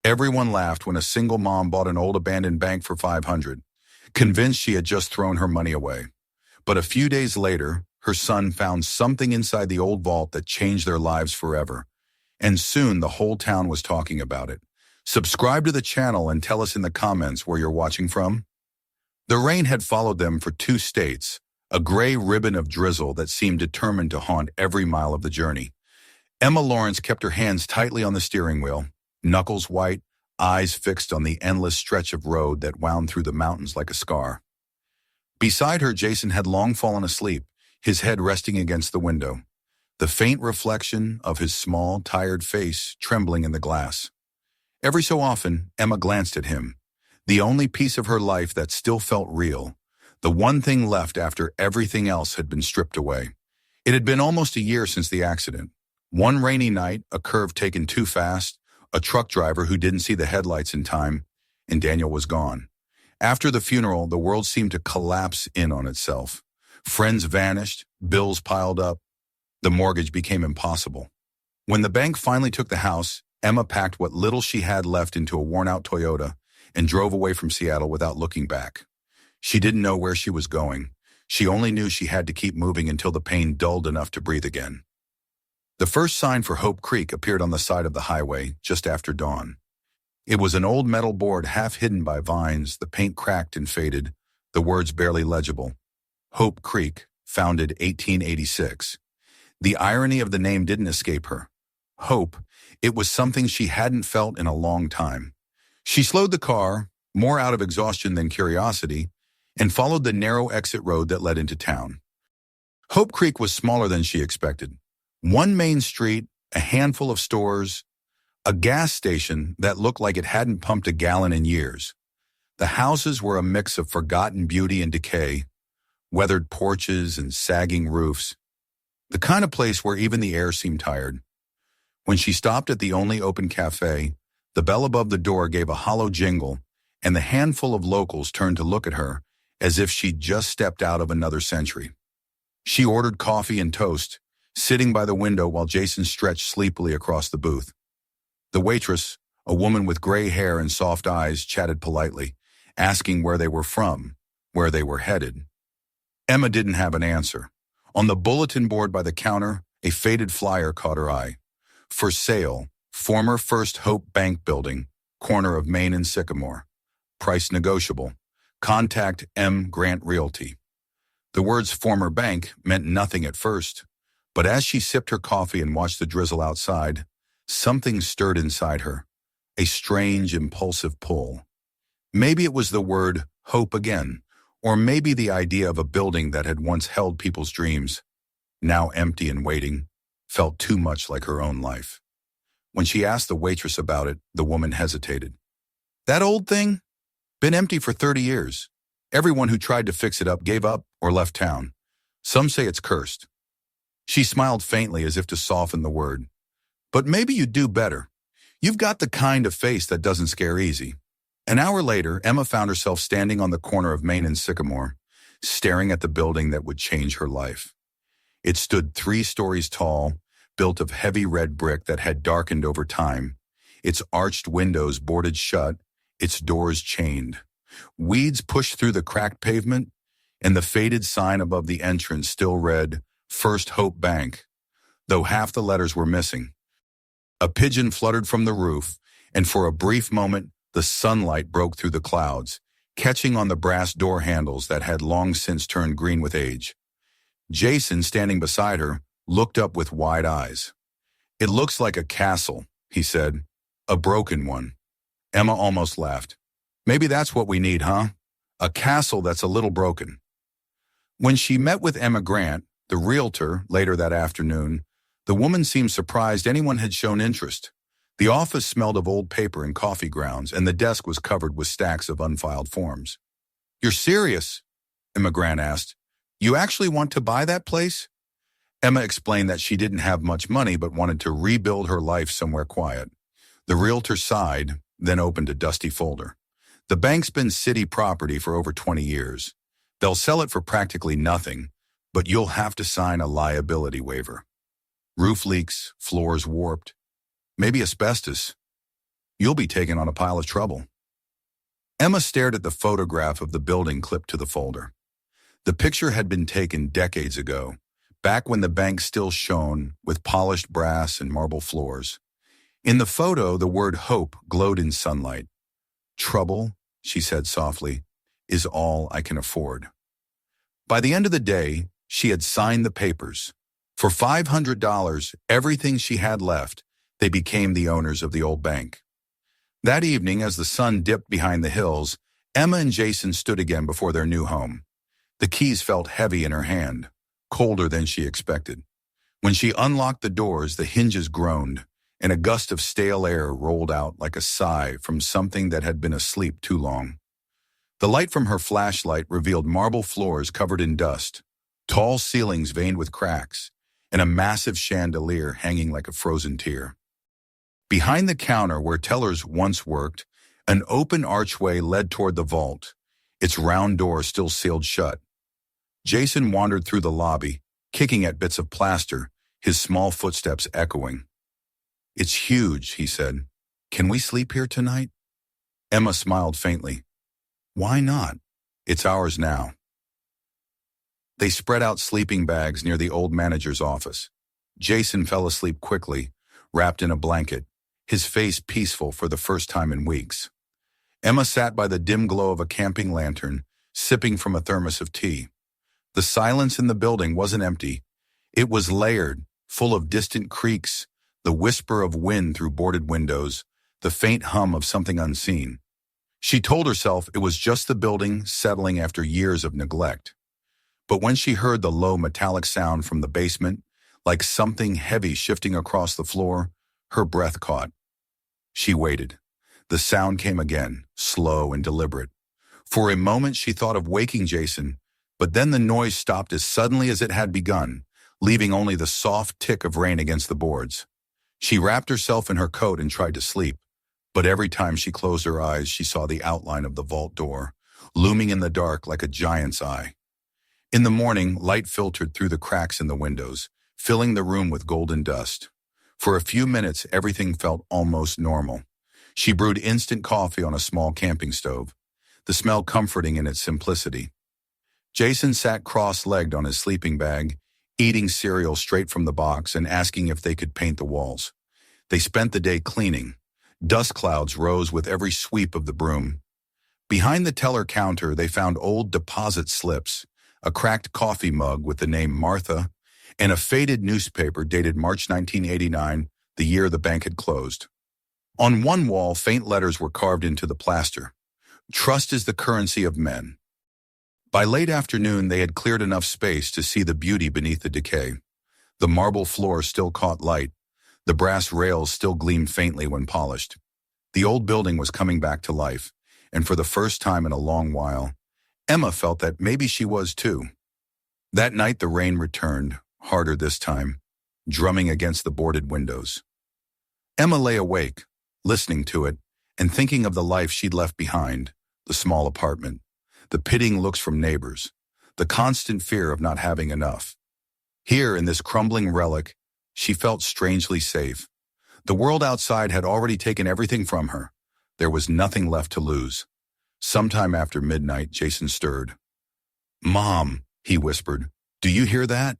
Everyone laughed when a single mom bought an old abandoned bank for $500, convinced she had just thrown her money away. But a few days later, her son found something inside the old vault that changed their lives forever. And soon the whole town was talking about it. Subscribe to the channel and tell us in the comments where you're watching from. The rain had followed them for 2 states, a gray ribbon of drizzle that seemed determined to haunt every mile of the journey. Emma Lawrence kept her hands tightly on the steering wheel, knuckles white, eyes fixed on the endless stretch of road that wound through the mountains like a scar. Beside her, Jason had long fallen asleep, his head resting against the window, the faint reflection of his small, tired face trembling in the glass. Every so often, Emma glanced at him, the only piece of her life that still felt real, the one thing left after everything else had been stripped away. It had been almost a year since the accident. One rainy night, a curve taken too fast, a truck driver who didn't see the headlights in time, and Daniel was gone. After the funeral, the world seemed to collapse in on itself. Friends vanished, bills piled up. The mortgage became impossible. When the bank finally took the house, Emma packed what little she had left into a worn-out Toyota and drove away from Seattle without looking back. She didn't know where she was going. She only knew she had to keep moving until the pain dulled enough to breathe again. The first sign for Hope Creek appeared on the side of the highway just after dawn. It was an old metal board half hidden by vines, the paint cracked and faded, the words barely legible. Hope Creek, founded 1886. The irony of the name didn't escape her. Hope, it was something she hadn't felt in a long time. She slowed the car, more out of exhaustion than curiosity, and followed the narrow exit road that led into town. Hope Creek was smaller than she expected. One main street, a handful of stores, a gas station that looked like it hadn't pumped a gallon in years. The houses were a mix of forgotten beauty and decay, weathered porches and sagging roofs, the kind of place where even the air seemed tired. When she stopped at the only open cafe, the bell above the door gave a hollow jingle, and the handful of locals turned to look at her as if she'd just stepped out of another century. She ordered coffee and toast, sitting by the window while Jason stretched sleepily across the booth. The waitress, a woman with gray hair and soft eyes, chatted politely, asking where they were from, where they were headed. Emma didn't have an answer. On the bulletin board by the counter, a faded flyer caught her eye. For sale, former First Hope Bank building, corner of Main and Sycamore. Price negotiable. Contact M. Grant Realty. The words former bank meant nothing at first, but as she sipped her coffee and watched the drizzle outside, something stirred inside her, a strange, impulsive pull. Maybe it was the word hope again, or maybe the idea of a building that had once held people's dreams, now empty and waiting, felt too much like her own life. When she asked the waitress about it, the woman hesitated. That old thing? Been empty for 30 years. Everyone who tried to fix it up gave up or left town. Some say it's cursed. She smiled faintly as if to soften the word. But maybe you'd do better. You've got the kind of face that doesn't scare easy. An hour later, Emma found herself standing on the corner of Main and Sycamore, staring at the building that would change her life. It stood 3 stories tall, built of heavy red brick that had darkened over time, its arched windows boarded shut, its doors chained. Weeds pushed through the cracked pavement, and the faded sign above the entrance still read, First Hope Bank, though half the letters were missing. A pigeon fluttered from the roof, and for a brief moment, the sunlight broke through the clouds, catching on the brass door handles that had long since turned green with age. Jason, standing beside her, looked up with wide eyes. It looks like a castle, he said. A broken one. Emma almost laughed. Maybe that's what we need, huh? A castle that's a little broken. When she met with Emma Grant, the realtor, later that afternoon, the woman seemed surprised anyone had shown interest. The office smelled of old paper and coffee grounds, and the desk was covered with stacks of unfiled forms. You're serious? Emma Grant asked. You actually want to buy that place? Emma explained that she didn't have much money but wanted to rebuild her life somewhere quiet. The realtor sighed, then opened a dusty folder. The bank's been city property for over 20 years. They'll sell it for practically nothing, but you'll have to sign a liability waiver. Roof leaks, floors warped, maybe asbestos. You'll be taken on a pile of trouble. Emma stared at the photograph of the building clipped to the folder. The picture had been taken decades ago, back when the bank still shone with polished brass and marble floors. In the photo, the word hope glowed in sunlight. Trouble, she said softly, is all I can afford. By the end of the day, she had signed the papers. For $500, everything she had left, they became the owners of the old bank. That evening, as the sun dipped behind the hills, Emma and Jason stood again before their new home. The keys felt heavy in her hand, colder than she expected. When she unlocked the doors, the hinges groaned, and a gust of stale air rolled out like a sigh from something that had been asleep too long. The light from her flashlight revealed marble floors covered in dust, tall ceilings veined with cracks, and a massive chandelier hanging like a frozen tear. Behind the counter where tellers once worked, an open archway led toward the vault, its round door still sealed shut. Jason wandered through the lobby, kicking at bits of plaster, his small footsteps echoing. "It's huge," he said. "Can we sleep here tonight?" Emma smiled faintly. "Why not? It's ours now." They spread out sleeping bags near the old manager's office. Jason fell asleep quickly, wrapped in a blanket, his face peaceful for the first time in weeks. Emma sat by the dim glow of a camping lantern, sipping from a thermos of tea. The silence in the building wasn't empty. It was layered, full of distant creaks, the whisper of wind through boarded windows, the faint hum of something unseen. She told herself it was just the building settling after years of neglect. But when she heard the low metallic sound from the basement, like something heavy shifting across the floor, her breath caught. She waited. The sound came again, slow and deliberate. For a moment she thought of waking Jason, but then the noise stopped as suddenly as it had begun, leaving only the soft tick of rain against the boards. She wrapped herself in her coat and tried to sleep, but every time she closed her eyes she saw the outline of the vault door, looming in the dark like a giant's eye. In the morning, light filtered through the cracks in the windows, filling the room with golden dust. For a few minutes, everything felt almost normal. She brewed instant coffee on a small camping stove, the smell comforting in its simplicity. Jason sat cross-legged on his sleeping bag, eating cereal straight from the box and asking if they could paint the walls. They spent the day cleaning. Dust clouds rose with every sweep of the broom. Behind the teller counter, they found old deposit slips, a cracked coffee mug with the name Martha, and a faded newspaper dated March 1989, the year the bank had closed. On one wall, faint letters were carved into the plaster. "Trust is the currency of men." By late afternoon, they had cleared enough space to see the beauty beneath the decay. The marble floor still caught light. The brass rails still gleamed faintly when polished. The old building was coming back to life, and for the first time in a long while, Emma felt that maybe she was too. That night the rain returned, harder this time, drumming against the boarded windows. Emma lay awake, listening to it, and thinking of the life she'd left behind, the small apartment, the pitying looks from neighbors, the constant fear of not having enough. Here, in this crumbling relic, she felt strangely safe. The world outside had already taken everything from her. There was nothing left to lose. Sometime after midnight, Jason stirred. "Mom," he whispered, "do you hear that?"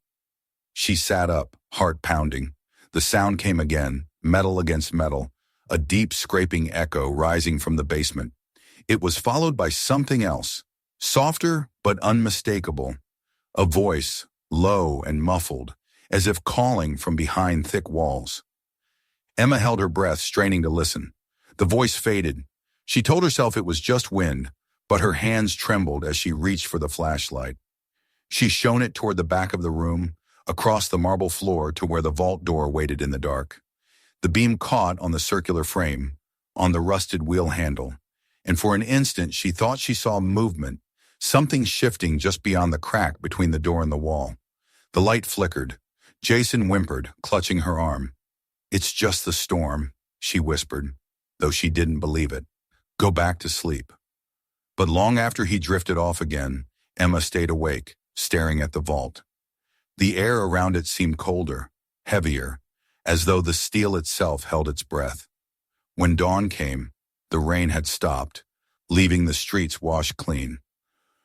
She sat up, heart pounding. The sound came again, metal against metal, a deep scraping echo rising from the basement. It was followed by something else, softer but unmistakable. A voice, low and muffled, as if calling from behind thick walls. Emma held her breath, straining to listen. The voice faded. She told herself it was just wind, but her hands trembled as she reached for the flashlight. She shone it toward the back of the room, across the marble floor to where the vault door waited in the dark. The beam caught on the circular frame, on the rusted wheel handle, and for an instant she thought she saw movement, something shifting just beyond the crack between the door and the wall. The light flickered. Jason whimpered, clutching her arm. "It's just the storm," she whispered, though she didn't believe it. "Go back to sleep." But long after he drifted off again, Emma stayed awake, staring at the vault. The air around it seemed colder, heavier, as though the steel itself held its breath. When dawn came, the rain had stopped, leaving the streets washed clean.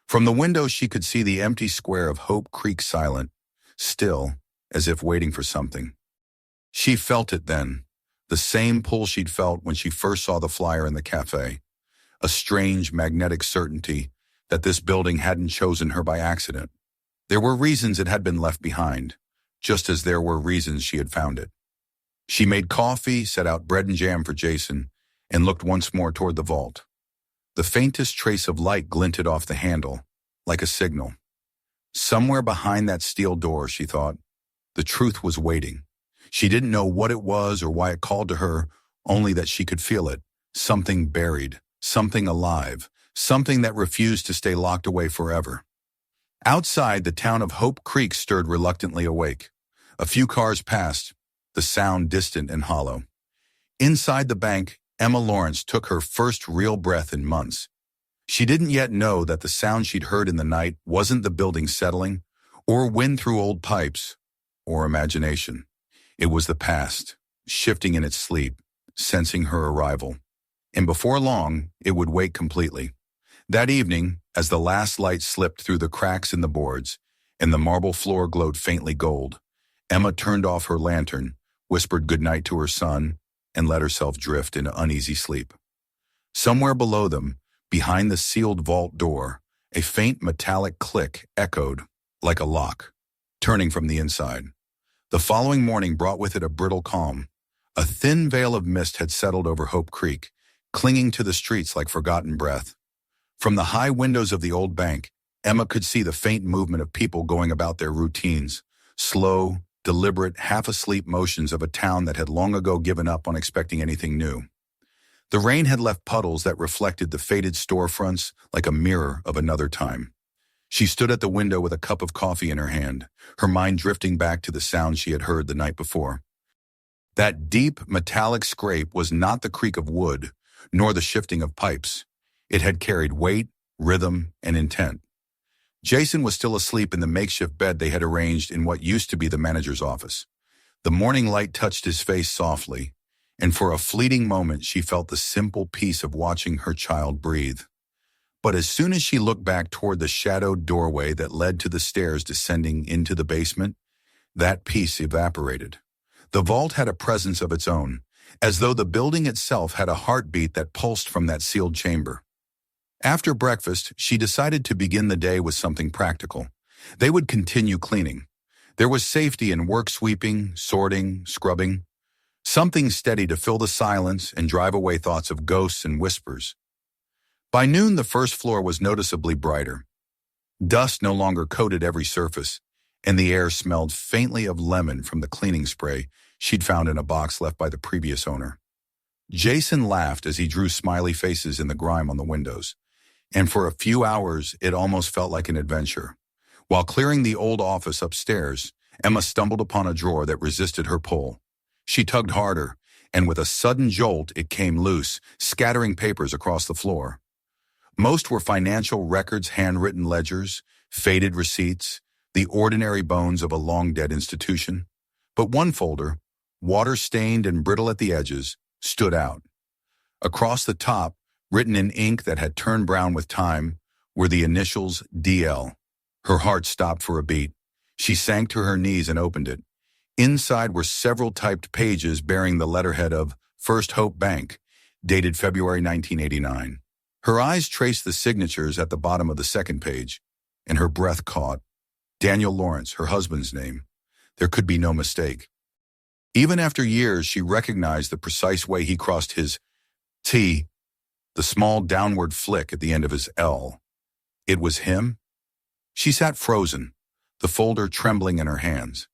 From the window she could see the empty square of Hope Creek silent, still, as if waiting for something. She felt it then, the same pull she'd felt when she first saw the flyer in the cafe, a strange magnetic certainty that this building hadn't chosen her by accident. There were reasons it had been left behind, just as there were reasons she had found it. She made coffee, set out bread and jam for Jason, and looked once more toward the vault. The faintest trace of light glinted off the handle, like a signal. Somewhere behind that steel door, she thought, the truth was waiting. She didn't know what it was or why it called to her, only that she could feel it, something buried, something alive, something that refused to stay locked away forever. Outside, the town of Hope Creek stirred reluctantly awake. A few cars passed, the sound distant and hollow. Inside the bank, Emma Lawrence took her first real breath in months. She didn't yet know that the sound she'd heard in the night wasn't the building settling, or wind through old pipes, or imagination. It was the past, shifting in its sleep, sensing her arrival. And before long, it would wake completely. That evening, as the last light slipped through the cracks in the boards, and the marble floor glowed faintly gold, Emma turned off her lantern, whispered goodnight to her son, and let herself drift into uneasy sleep. Somewhere below them, behind the sealed vault door, a faint metallic click echoed, like a lock, turning from the inside. The following morning brought with it a brittle calm. A thin veil of mist had settled over Hope Creek, clinging to the streets like forgotten breath. From the high windows of the old bank, Emma could see the faint movement of people going about their routines, slow, deliberate, half-asleep motions of a town that had long ago given up on expecting anything new. The rain had left puddles that reflected the faded storefronts like a mirror of another time. She stood at the window with a cup of coffee in her hand, her mind drifting back to the sound she had heard the night before. That deep, metallic scrape was not the creak of wood, nor the shifting of pipes. It had carried weight, rhythm, and intent. Jason was still asleep in the makeshift bed they had arranged in what used to be the manager's office. The morning light touched his face softly, and for a fleeting moment she felt the simple peace of watching her child breathe. But as soon as she looked back toward the shadowed doorway that led to the stairs descending into the basement, that peace evaporated. The vault had a presence of its own, as though the building itself had a heartbeat that pulsed from that sealed chamber. After breakfast, she decided to begin the day with something practical. They would continue cleaning. There was safety in work sweeping, sorting, scrubbing. Something steady to fill the silence and drive away thoughts of ghosts and whispers. By noon, the first floor was noticeably brighter. Dust no longer coated every surface, and the air smelled faintly of lemon from the cleaning spray she'd found in a box left by the previous owner. Jason laughed as he drew smiley faces in the grime on the windows, and for a few hours it almost felt like an adventure. While clearing the old office upstairs, Emma stumbled upon a drawer that resisted her pull. She tugged harder, and with a sudden jolt it came loose, scattering papers across the floor. Most were financial records, handwritten ledgers, faded receipts, the ordinary bones of a long-dead institution. But one folder, water-stained and brittle at the edges, stood out. Across the top, written in ink that had turned brown with time, were the initials DL. Her heart stopped for a beat. She sank to her knees and opened it. Inside were several typed pages bearing the letterhead of First Hope Bank, dated February 1989. Her eyes traced the signatures at the bottom of the second page, and her breath caught. Daniel Lawrence, her husband's name. There could be no mistake. Even after years, she recognized the precise way he crossed his T, the small downward flick at the end of his L. It was him? She sat frozen, the folder trembling in her hands.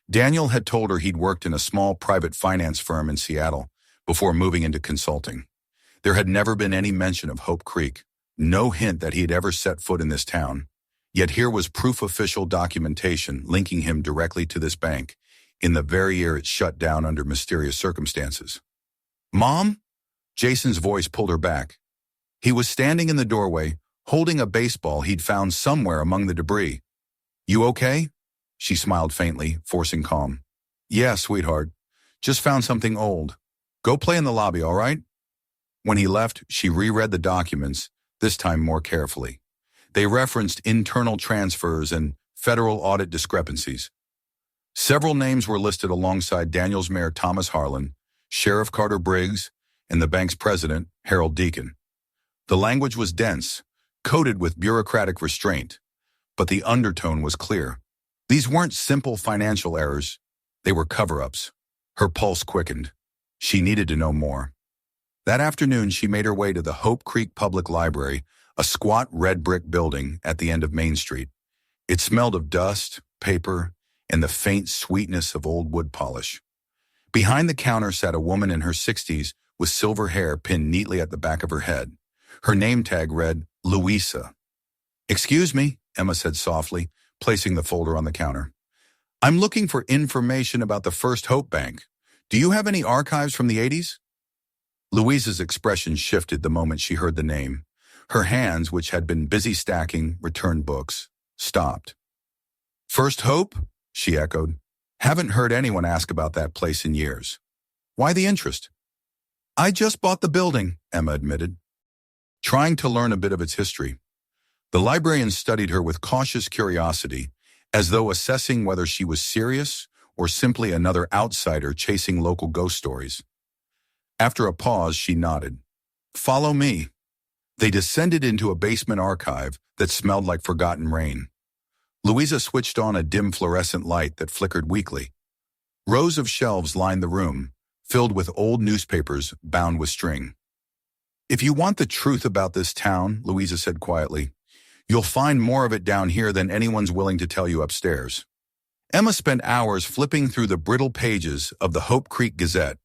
Daniel had told her he'd worked in a small private finance firm in Seattle before moving into consulting. There had never been any mention of Hope Creek, no hint that he had ever set foot in this town. Yet here was proof official documentation linking him directly to this bank, in the very year it shut down under mysterious circumstances. "Mom?" Jason's voice pulled her back. He was standing in the doorway, holding a baseball he'd found somewhere among the debris. "You okay?" She smiled faintly, forcing calm. "Yeah, sweetheart. Just found something old. Go play in the lobby, all right? When he left, she reread the documents, this time more carefully. They referenced internal transfers and federal audit discrepancies. Several names were listed alongside Daniels Mayor Thomas Harlan, Sheriff Carter Briggs, and the bank's president, Harold Deacon. The language was dense, coated with bureaucratic restraint, but the undertone was clear. These weren't simple financial errors. They were cover-ups. Her pulse quickened. She needed to know more. That afternoon, she made her way to the Hope Creek Public Library, a squat red brick building at the end of Main Street. It smelled of dust, paper, and the faint sweetness of old wood polish. Behind the counter sat a woman in her 60s with silver hair pinned neatly at the back of her head. Her name tag read, Louisa. "Excuse me," Emma said softly, placing the folder on the counter. "I'm looking for information about the First Hope Bank. Do you have any archives from the 80s? Louisa's expression shifted the moment she heard the name. Her hands, which had been busy stacking returned books, stopped. "First Hope?" she echoed. "Haven't heard anyone ask about that place in years. Why the interest?" "I just bought the building," Emma admitted, trying to learn a bit of its history. The librarian studied her with cautious curiosity, as though assessing whether she was serious or simply another outsider chasing local ghost stories. After a pause, she nodded. "Follow me." They descended into a basement archive that smelled like forgotten rain. Louisa switched on a dim fluorescent light that flickered weakly. Rows of shelves lined the room, filled with old newspapers bound with string. "If you want the truth about this town," Louisa said quietly, "you'll find more of it down here than anyone's willing to tell you upstairs." Emma spent hours flipping through the brittle pages of the Hope Creek Gazette.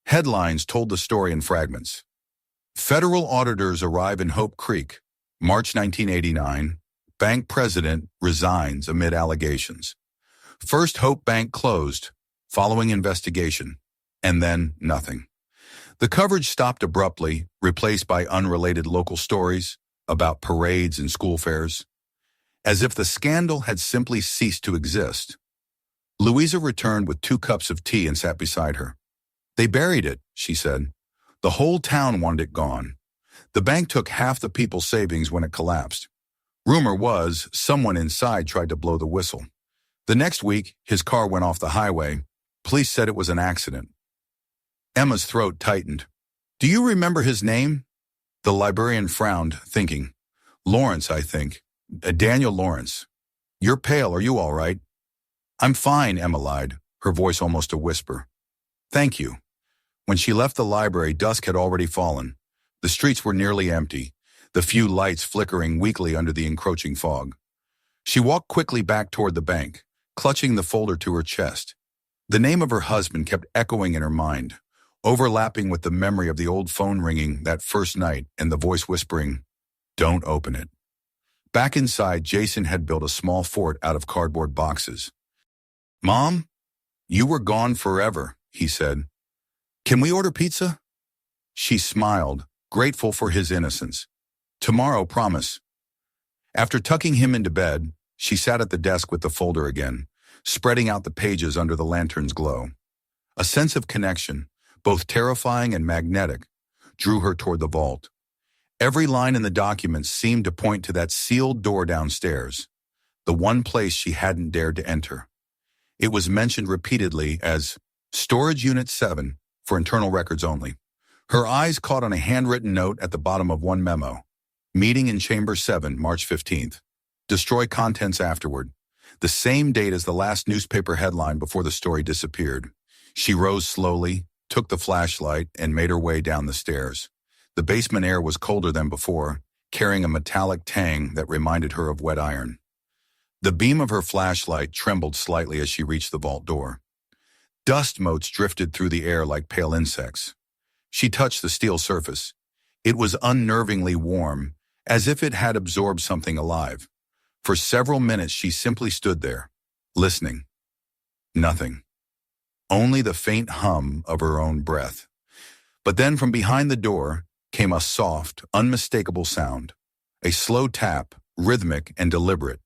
Headlines told the story in fragments. Federal auditors arrive in Hope Creek, March 1989. Bank president resigns amid allegations. First Hope Bank closed, following investigation. And then nothing. The coverage stopped abruptly, replaced by unrelated local stories about parades and school fairs. As if the scandal had simply ceased to exist. Louisa returned with 2 cups of tea and sat beside her. "They buried it," she said. "The whole town wanted it gone. The bank took half the people's savings when it collapsed. Rumor was someone inside tried to blow the whistle. The next week, his car went off the highway. Police said it was an accident." Emma's throat tightened. "Do you remember his name?" The librarian frowned, thinking. "Lawrence, I think. Daniel Lawrence. You're pale, are you all right?" "I'm fine," Emma lied, her voice almost a whisper. "Thank you." When she left the library, dusk had already fallen. The streets were nearly empty, the few lights flickering weakly under the encroaching fog. She walked quickly back toward the bank, clutching the folder to her chest. The name of her husband kept echoing in her mind, overlapping with the memory of the old phone ringing that first night and the voice whispering, "Don't open it." Back inside, Jason had built a small fort out of cardboard boxes. "Mom, you were gone forever," he said. "Can we order pizza?" She smiled, grateful for his innocence. "Tomorrow, promise." After tucking him into bed, she sat at the desk with the folder again, spreading out the pages under the lantern's glow. A sense of connection, both terrifying and magnetic, drew her toward the vault. Every line in the document seemed to point to that sealed door downstairs, the one place she hadn't dared to enter. It was mentioned repeatedly as Storage Unit 7 for internal records only. Her eyes caught on a handwritten note at the bottom of one memo. Meeting in Chamber 7, March 15th. Destroy contents afterward. The same date as the last newspaper headline before the story disappeared. She rose slowly, took the flashlight, and made her way down the stairs. The basement air was colder than before, carrying a metallic tang that reminded her of wet iron. The beam of her flashlight trembled slightly as she reached the vault door. Dust motes drifted through the air like pale insects. She touched the steel surface. It was unnervingly warm, as if it had absorbed something alive. For several minutes she simply stood there, listening. Nothing. Only the faint hum of her own breath. But then from behind the door came a soft, unmistakable sound. A slow tap, rhythmic and deliberate.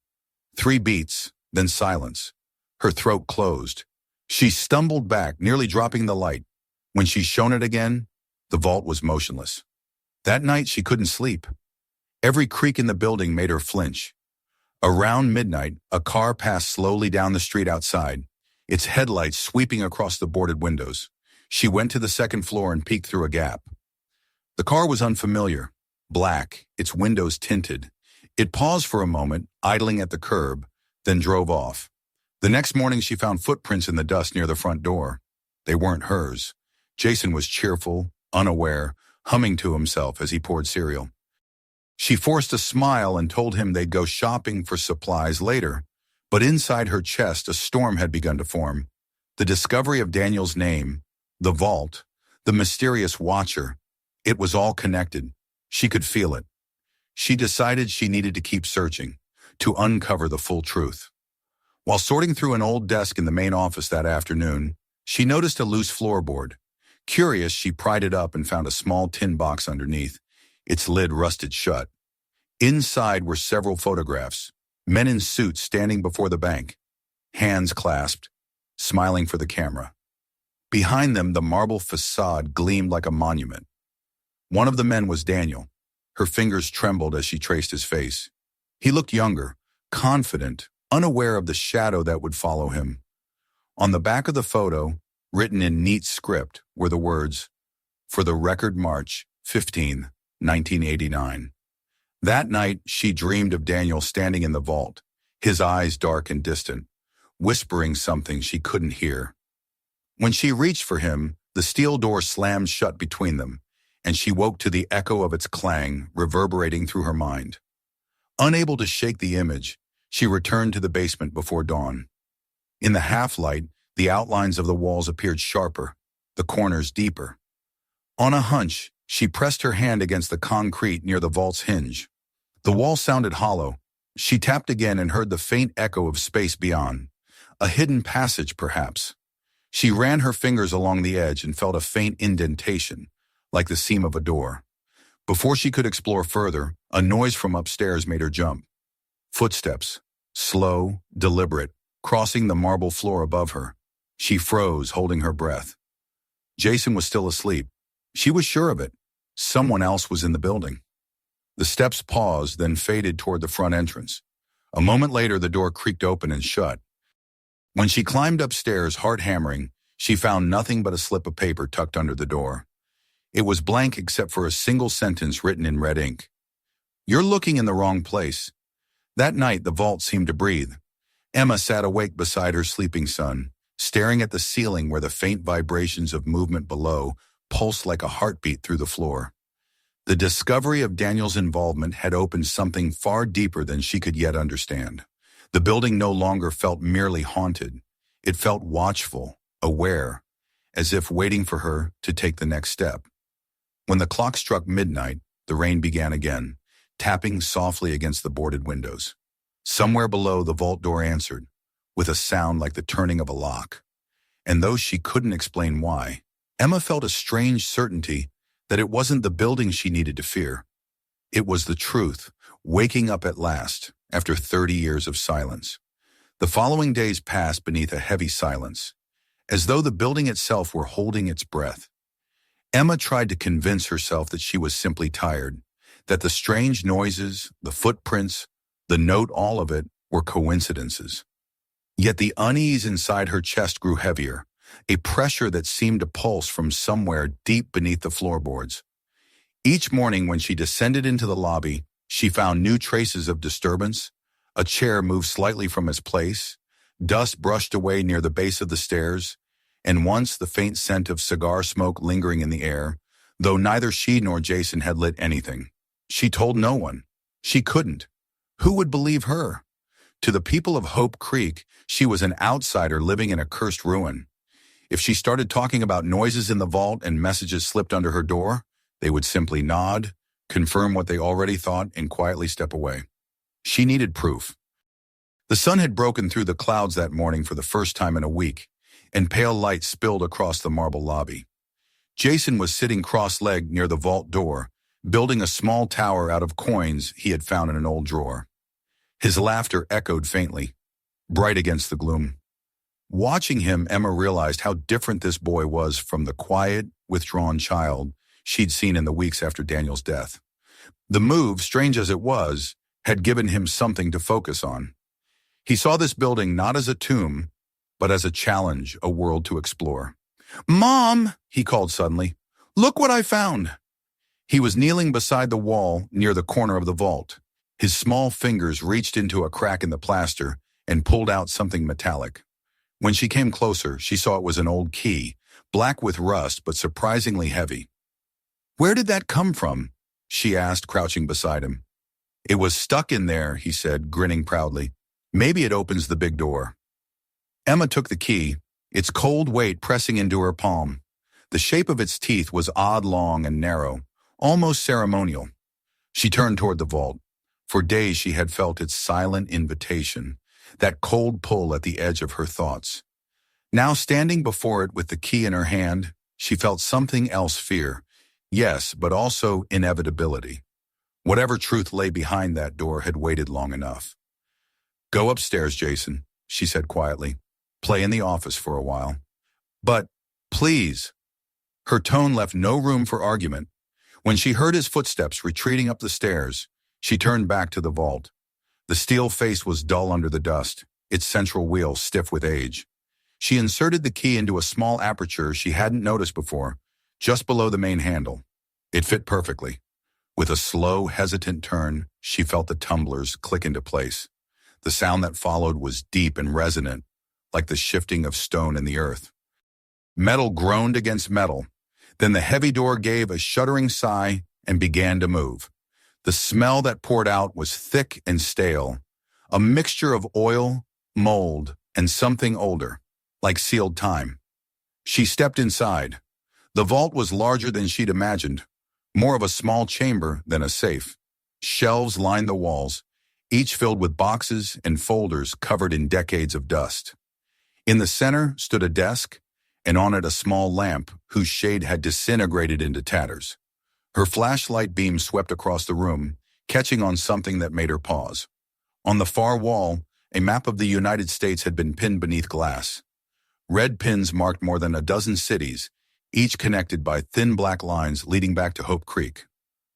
3 beats, then silence. Her throat closed. She stumbled back, nearly dropping the light. When she shone it again, the vault was motionless. That night she couldn't sleep. Every creak in the building made her flinch. Around midnight, a car passed slowly down the street outside, its headlights sweeping across the boarded windows. She went to the second floor and peeked through a gap. The car was unfamiliar, black, its windows tinted. It paused for a moment, idling at the curb, then drove off. The next morning she found footprints in the dust near the front door. They weren't hers. Jason was cheerful, unaware, humming to himself as he poured cereal. She forced a smile and told him they'd go shopping for supplies later. But inside her chest, a storm had begun to form. The discovery of Daniel's name, the vault, the mysterious watcher, it was all connected. She could feel it. She decided she needed to keep searching, to uncover the full truth. While sorting through an old desk in the main office that afternoon, she noticed a loose floorboard. Curious, she pried it up and found a small tin box underneath, its lid rusted shut. Inside were several photographs, men in suits standing before the bank, hands clasped, smiling for the camera. Behind them, the marble facade gleamed like a monument. One of the men was Daniel. Her fingers trembled as she traced his face. He looked younger, confident, unaware of the shadow that would follow him. On the back of the photo, written in neat script, were the words, "For the record March 15, 1989. That night, she dreamed of Daniel standing in the vault, his eyes dark and distant, whispering something she couldn't hear. When she reached for him, the steel door slammed shut between them, and she woke to the echo of its clang reverberating through her mind. Unable to shake the image, she returned to the basement before dawn. In the half-light, the outlines of the walls appeared sharper, the corners deeper. On a hunch, she pressed her hand against the concrete near the vault's hinge. The wall sounded hollow. She tapped again and heard the faint echo of space beyond. A hidden passage, perhaps. She ran her fingers along the edge and felt a faint indentation, like the seam of a door. Before she could explore further, a noise from upstairs made her jump. Footsteps, slow, deliberate, crossing the marble floor above her. She froze, holding her breath. Jason was still asleep. She was sure of it. Someone else was in the building. The steps paused, then faded toward the front entrance. A moment later, the door creaked open and shut. When she climbed upstairs, heart hammering, she found nothing but a slip of paper tucked under the door. It was blank except for a single sentence written in red ink. "You're looking in the wrong place." That night, the vault seemed to breathe. Emma sat awake beside her sleeping son, staring at the ceiling where the faint vibrations of movement below pulsed like a heartbeat through the floor. The discovery of Daniel's involvement had opened something far deeper than she could yet understand. The building no longer felt merely haunted. It felt watchful, aware, as if waiting for her to take the next step. When the clock struck midnight, the rain began again, tapping softly against the boarded windows. Somewhere below, the vault door answered, with a sound like the turning of a lock. And though she couldn't explain why, Emma felt a strange certainty that it wasn't the building she needed to fear. It was the truth, waking up at last, after 30 years of silence. The following days passed beneath a heavy silence, as though the building itself were holding its breath. Emma tried to convince herself that she was simply tired, that the strange noises, the footprints, the note, all of it, were coincidences. Yet the unease inside her chest grew heavier, a pressure that seemed to pulse from somewhere deep beneath the floorboards. Each morning when she descended into the lobby, she found new traces of disturbance. A chair moved slightly from its place, dust brushed away near the base of the stairs, and once the faint scent of cigar smoke lingering in the air, though neither she nor Jason had lit anything. She told no one. She couldn't. Who would believe her? To the people of Hope Creek, she was an outsider living in a cursed ruin. If she started talking about noises in the vault and messages slipped under her door, they would simply nod, confirm what they already thought, and quietly step away. She needed proof. The sun had broken through the clouds that morning for the first time in a week, and pale light spilled across the marble lobby. Jason was sitting cross-legged near the vault door, building a small tower out of coins he had found in an old drawer. His laughter echoed faintly, bright against the gloom. Watching him, Emma realized how different this boy was from the quiet, withdrawn child she'd seen in the weeks after Daniel's death. The move, strange as it was, had given him something to focus on. He saw this building not as a tomb, but as a challenge, a world to explore. "Mom," he called suddenly, "look what I found." He was kneeling beside the wall near the corner of the vault. His small fingers reached into a crack in the plaster and pulled out something metallic. When she came closer, she saw it was an old key, black with rust but surprisingly heavy. "Where did that come from?" she asked, crouching beside him. "It was stuck in there," he said, grinning proudly. "Maybe it opens the big door." Emma took the key, its cold weight pressing into her palm. The shape of its teeth was odd, long and narrow, almost ceremonial. She turned toward the vault. For days she had felt its silent invitation, that cold pull at the edge of her thoughts. Now, standing before it with the key in her hand, she felt something else: fear. Yes, but also inevitability. Whatever truth lay behind that door had waited long enough. "Go upstairs, Jason," she said quietly. "Play in the office for a while." "But, please." Her tone left no room for argument. When she heard his footsteps retreating up the stairs, she turned back to the vault. The steel face was dull under the dust, its central wheel stiff with age. She inserted the key into a small aperture she hadn't noticed before, just below the main handle. It fit perfectly. With a slow, hesitant turn, she felt the tumblers click into place. The sound that followed was deep and resonant, like the shifting of stone in the earth. Metal groaned against metal. Then the heavy door gave a shuddering sigh and began to move. The smell that poured out was thick and stale, a mixture of oil, mold, and something older, like sealed time. She stepped inside. The vault was larger than she'd imagined, more of a small chamber than a safe. Shelves lined the walls, each filled with boxes and folders covered in decades of dust. In the center stood a desk, and on it a small lamp whose shade had disintegrated into tatters. Her flashlight beam swept across the room, catching on something that made her pause. On the far wall, a map of the United States had been pinned beneath glass. Red pins marked more than a dozen cities, each connected by thin black lines leading back to Hope Creek.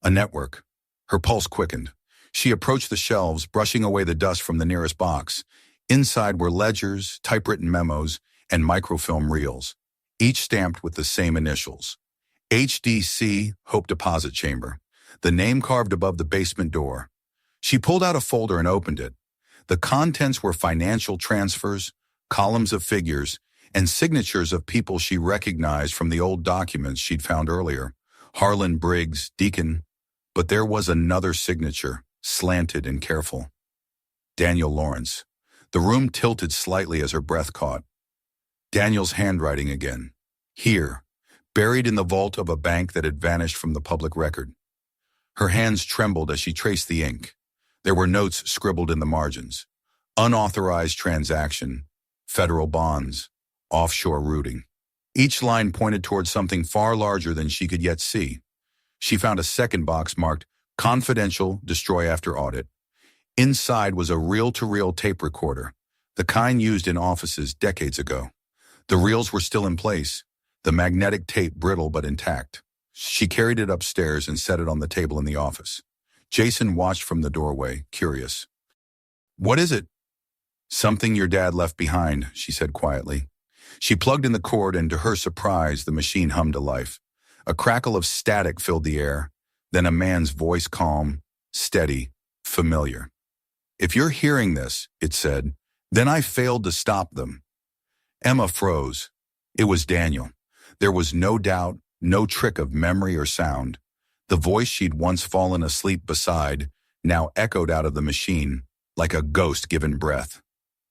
A network. Her pulse quickened. She approached the shelves, brushing away the dust from the nearest box. Inside were ledgers, typewritten memos, and microfilm reels, each stamped with the same initials. HDC, Hope Deposit Chamber, the name carved above the basement door. She pulled out a folder and opened it. The contents were financial transfers, columns of figures, and signatures of people she recognized from the old documents she'd found earlier. Harlan Briggs, Deacon. But there was another signature, slanted and careful. Daniel Lawrence. The room tilted slightly as her breath caught. Daniel's handwriting again. Here, buried in the vault of a bank that had vanished from the public record. Her hands trembled as she traced the ink. There were notes scribbled in the margins. Unauthorized transaction, federal bonds, offshore routing. Each line pointed towards something far larger than she could yet see. She found a second box marked Confidential, Destroy After Audit. Inside was a reel-to-reel tape recorder, the kind used in offices decades ago. The reels were still in place, the magnetic tape brittle but intact. She carried it upstairs and set it on the table in the office. Jason watched from the doorway, curious. "What is it?" "Something your dad left behind," she said quietly. She plugged in the cord, and to her surprise, the machine hummed to life. A crackle of static filled the air, then a man's voice, calm, steady, familiar. "If you're hearing this," it said, "then I failed to stop them." Emma froze. It was Daniel. There was no doubt, no trick of memory or sound. The voice she'd once fallen asleep beside now echoed out of the machine like a ghost given breath.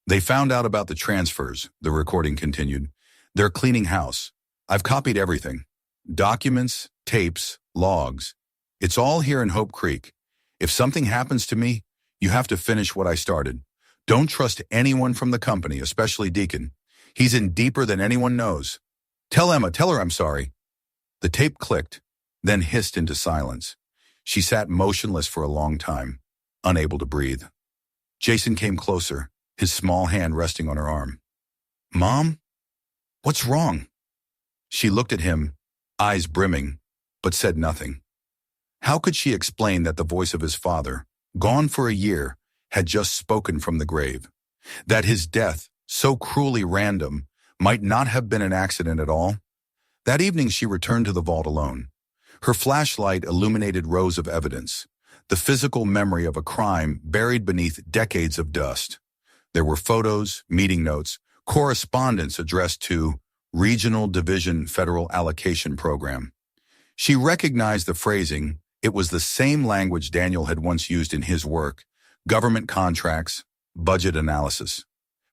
"They found out about the transfers," the recording continued. "They're cleaning house. I've copied everything. Documents, tapes, logs. It's all here in Hope Creek. If something happens to me, you have to finish what I started. Don't trust anyone from the company, especially Deacon. He's in deeper than anyone knows. Tell her I'm sorry." The tape clicked, then hissed into silence. She sat motionless for a long time, unable to breathe. Jason came closer, his small hand resting on her arm. "Mom? What's wrong?" She looked at him, eyes brimming. but said nothing. How could she explain that the voice of his father, gone for a year, had just spoken from the grave? That his death, so cruelly random, might not have been an accident at all? That evening she returned to the vault alone. Her flashlight illuminated rows of evidence, the physical memory of a crime buried beneath decades of dust. There were photos, meeting notes, correspondence addressed to Regional Division Federal Allocation Program. She recognized the phrasing. It was the same language Daniel had once used in his work, government contracts, budget analysis.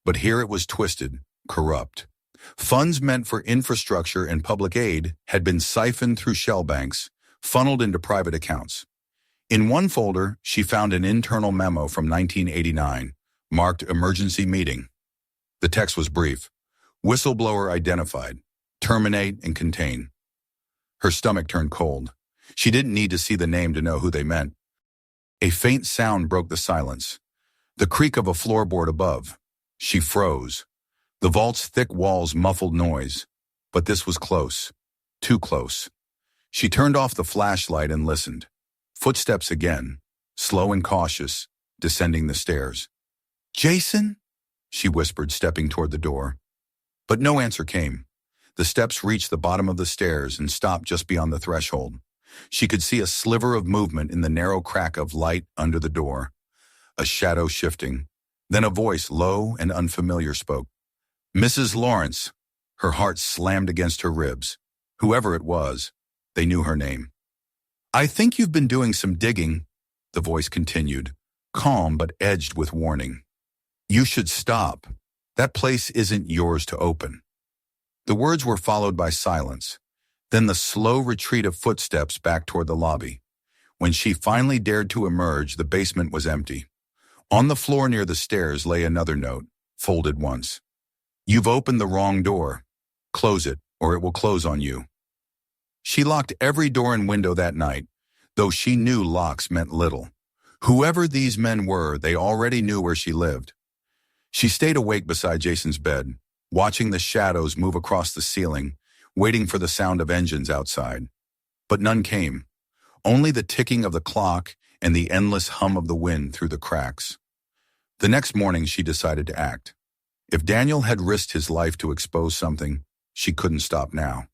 But here it was twisted, corrupt. Funds meant for infrastructure and public aid had been siphoned through shell banks, funneled into private accounts. In one folder, she found an internal memo from 1989, marked Emergency Meeting. The text was brief. Whistleblower identified. Terminate and contain. Her stomach turned cold. She didn't need to see the name to know who they meant. A faint sound broke the silence. The creak of a floorboard above. She froze. The vault's thick walls muffled noise, but this was close. Too close. She turned off the flashlight and listened. Footsteps again, slow and cautious, descending the stairs. "Jason?" she whispered, stepping toward the door. But no answer came. The steps reached the bottom of the stairs and stopped just beyond the threshold. She could see a sliver of movement in the narrow crack of light under the door, a shadow shifting. Then a voice, low and unfamiliar, spoke. "Mrs. Lawrence." Her heart slammed against her ribs. Whoever it was, they knew her name. "I think you've been doing some digging," the voice continued, calm but edged with warning. "You should stop. That place isn't yours to open." The words were followed by silence, then the slow retreat of footsteps back toward the lobby. When she finally dared to emerge, the basement was empty. On the floor near the stairs lay another note, folded once. "You've opened the wrong door. Close it, or it will close on you." She locked every door and window that night, though she knew locks meant little. Whoever these men were, they already knew where she lived. She stayed awake beside Jason's bed, watching the shadows move across the ceiling, waiting for the sound of engines outside. But none came. Only the ticking of the clock and the endless hum of the wind through the cracks. The next morning she decided to act. If Daniel had risked his life to expose something, she couldn't stop now.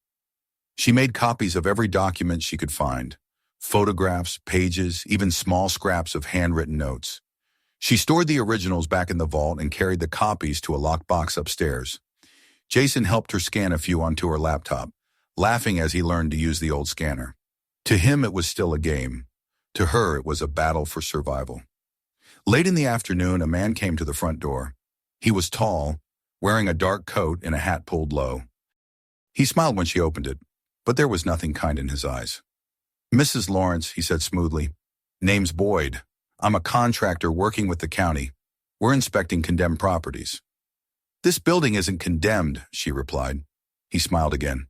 She made copies of every document she could find, photographs, pages, even small scraps of handwritten notes. She stored the originals back in the vault and carried the copies to a locked box upstairs. Jason helped her scan a few onto her laptop, laughing as he learned to use the old scanner. To him, it was still a game. To her, it was a battle for survival. Late in the afternoon, a man came to the front door. He was tall, wearing a dark coat and a hat pulled low. He smiled when she opened it, but there was nothing kind in his eyes. "Mrs. Lawrence," he said smoothly. "Name's Boyd. I'm a contractor working with the county. We're inspecting condemned properties." "This building isn't condemned," she replied. He smiled again.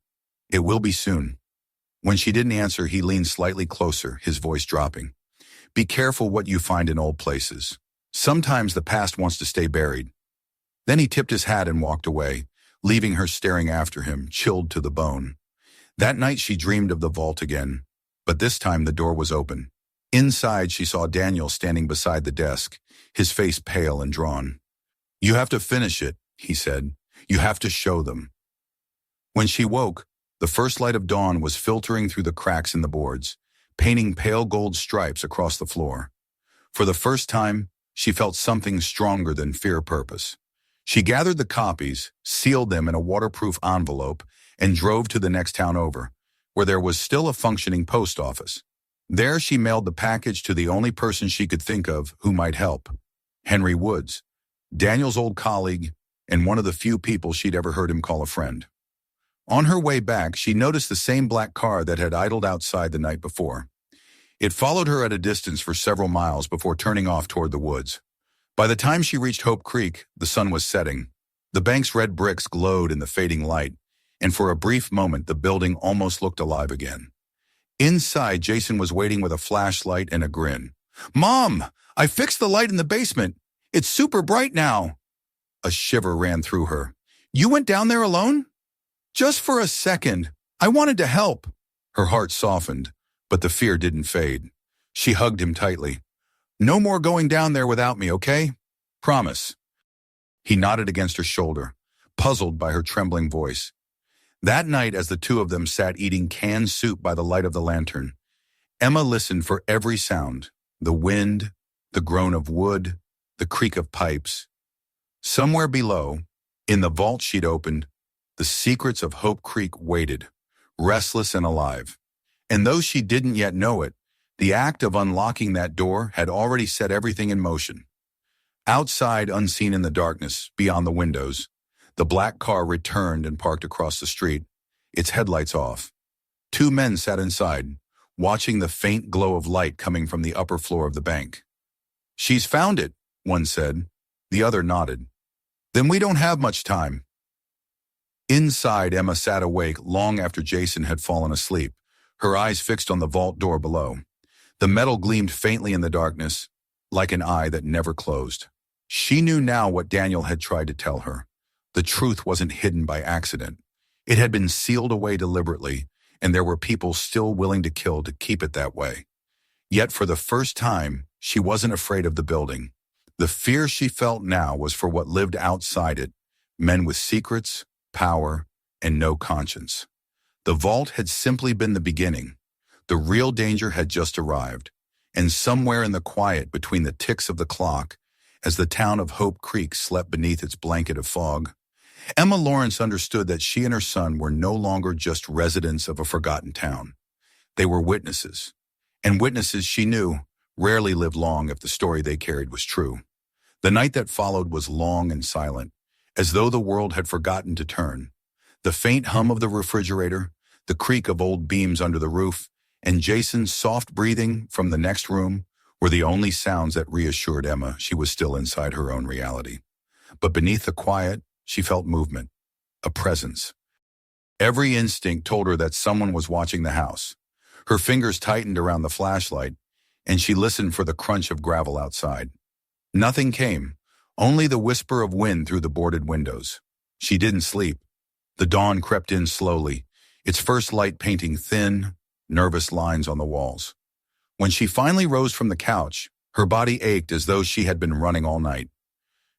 "It will be soon." When she didn't answer, he leaned slightly closer, his voice dropping. "Be careful what you find in old places. Sometimes the past wants to stay buried." Then he tipped his hat and walked away, leaving her staring after him, chilled to the bone. That night she dreamed of the vault again, but this time the door was open. Inside she saw Daniel standing beside the desk, his face pale and drawn. "You have to finish it," he said. "You have to show them." When she woke, the first light of dawn was filtering through the cracks in the boards, painting pale gold stripes across the floor. For the first time, she felt something stronger than fear purpose. She gathered the copies, sealed them in a waterproof envelope, and drove to the next town over, where there was still a functioning post office. There she mailed the package to the only person she could think of who might help, Henry Woods, Daniel's old colleague and one of the few people she'd ever heard him call a friend. On her way back, she noticed the same black car that had idled outside the night before. It followed her at a distance for several miles before turning off toward the woods. By the time she reached Hope Creek, the sun was setting. The bank's red bricks glowed in the fading light, and for a brief moment the building almost looked alive again. Inside, Jason was waiting with a flashlight and a grin. "Mom, I fixed the light in the basement. It's super bright now." A shiver ran through her. "You went down there alone?" "Just for a second. I wanted to help." Her heart softened, but the fear didn't fade. She hugged him tightly. "No more going down there without me, okay? Promise." He nodded against her shoulder, puzzled by her trembling voice. That night, as the two of them sat eating canned soup by the light of the lantern, Emma listened for every sound: the wind, the groan of wood, the creak of pipes. Somewhere below, in the vault she'd opened, the secrets of Hope Creek waited, restless and alive. And though she didn't yet know it, the act of unlocking that door had already set everything in motion. Outside, unseen in the darkness, beyond the windows, the black car returned and parked across the street, its headlights off. Two men sat inside, watching the faint glow of light coming from the upper floor of the bank. "She's found it," one said. The other nodded. "Then we don't have much time." Inside, Emma sat awake long after Jason had fallen asleep, her eyes fixed on the vault door below. The metal gleamed faintly in the darkness, like an eye that never closed. She knew now what Daniel had tried to tell her. The truth wasn't hidden by accident. It had been sealed away deliberately, and there were people still willing to kill to keep it that way. Yet for the first time, she wasn't afraid of the building. The fear she felt now was for what lived outside it, men with secrets, power, and no conscience. The vault had simply been the beginning. The real danger had just arrived, and somewhere in the quiet between the ticks of the clock, as the town of Hope Creek slept beneath its blanket of fog, Emma Lawrence understood that she and her son were no longer just residents of a forgotten town. They were witnesses, and witnesses, she knew, rarely lived long if the story they carried was true. The night that followed was long and silent, as though the world had forgotten to turn. The faint hum of the refrigerator, the creak of old beams under the roof, and Jason's soft breathing from the next room were the only sounds that reassured Emma she was still inside her own reality. But beneath the quiet, she felt movement, a presence. Every instinct told her that someone was watching the house. Her fingers tightened around the flashlight, and she listened for the crunch of gravel outside. Nothing came, only the whisper of wind through the boarded windows. She didn't sleep. The dawn crept in slowly, its first light painting thin, nervous lines on the walls. When she finally rose from the couch, her body ached as though she had been running all night.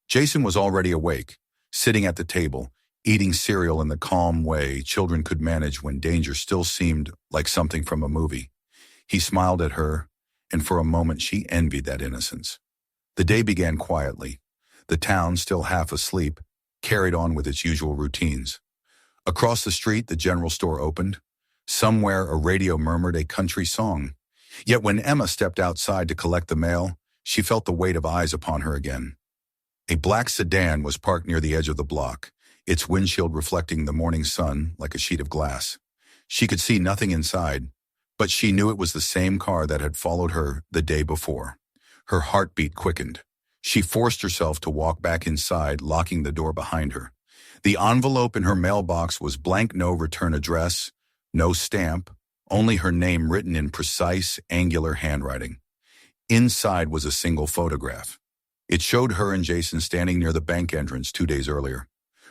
Jason was already awake, sitting at the table, eating cereal in the calm way children could manage when danger still seemed like something from a movie. He smiled at her, and for a moment she envied that innocence. The day began quietly. The town, still half asleep, carried on with its usual routines. Across the street, the general store opened. Somewhere, a radio murmured a country song. Yet when Emma stepped outside to collect the mail, she felt the weight of eyes upon her again. A black sedan was parked near the edge of the block, its windshield reflecting the morning sun like a sheet of glass. She could see nothing inside, but she knew it was the same car that had followed her the day before. Her heartbeat quickened. She forced herself to walk back inside, locking the door behind her. The envelope in her mailbox was blank, no return address, no stamp, only her name written in precise, angular handwriting. Inside was a single photograph. It showed her and Jason standing near the bank entrance 2 days earlier.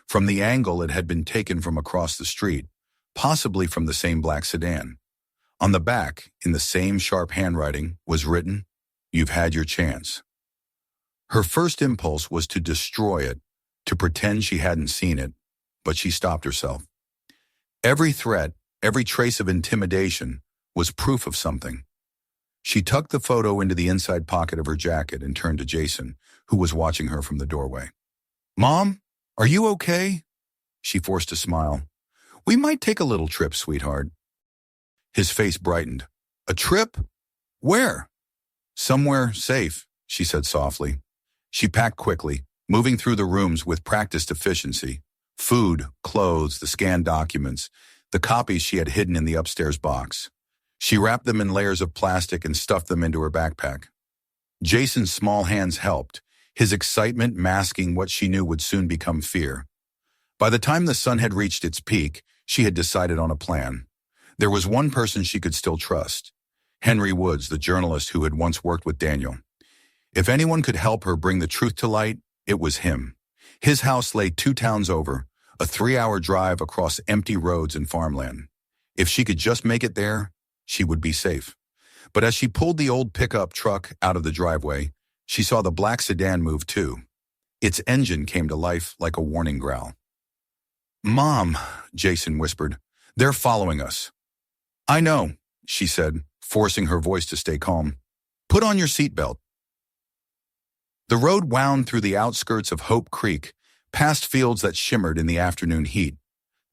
From the angle, it had been taken from across the street, possibly from the same black sedan. On the back, in the same sharp handwriting, was written, "You've had your chance." Her first impulse was to destroy it, to pretend she hadn't seen it, but she stopped herself. Every threat, every trace of intimidation, was proof of something. She tucked the photo into the inside pocket of her jacket and turned to Jason, who was watching her from the doorway. "Mom, are you okay?" She forced a smile. "We might take a little trip, sweetheart." His face brightened. "A trip? Where?" "Somewhere safe," she said softly. She packed quickly, moving through the rooms with practiced efficiency. Food, clothes, the scanned documents, the copies she had hidden in the upstairs box. She wrapped them in layers of plastic and stuffed them into her backpack. Jason's small hands helped, his excitement masking what she knew would soon become fear. By the time the sun had reached its peak, she had decided on a plan. There was one person she could still trust: Henry Woods, the journalist who had once worked with Daniel. If anyone could help her bring the truth to light, it was him. His house lay 2 towns over, a 3-hour drive across empty roads and farmland. If she could just make it there, she would be safe. But as she pulled the old pickup truck out of the driveway, she saw the black sedan move too. Its engine came to life like a warning growl. "Mom," Jason whispered, "they're following us." "I know," she said, forcing her voice to stay calm. "Put on your seatbelt." The road wound through the outskirts of Hope Creek, past fields that shimmered in the afternoon heat.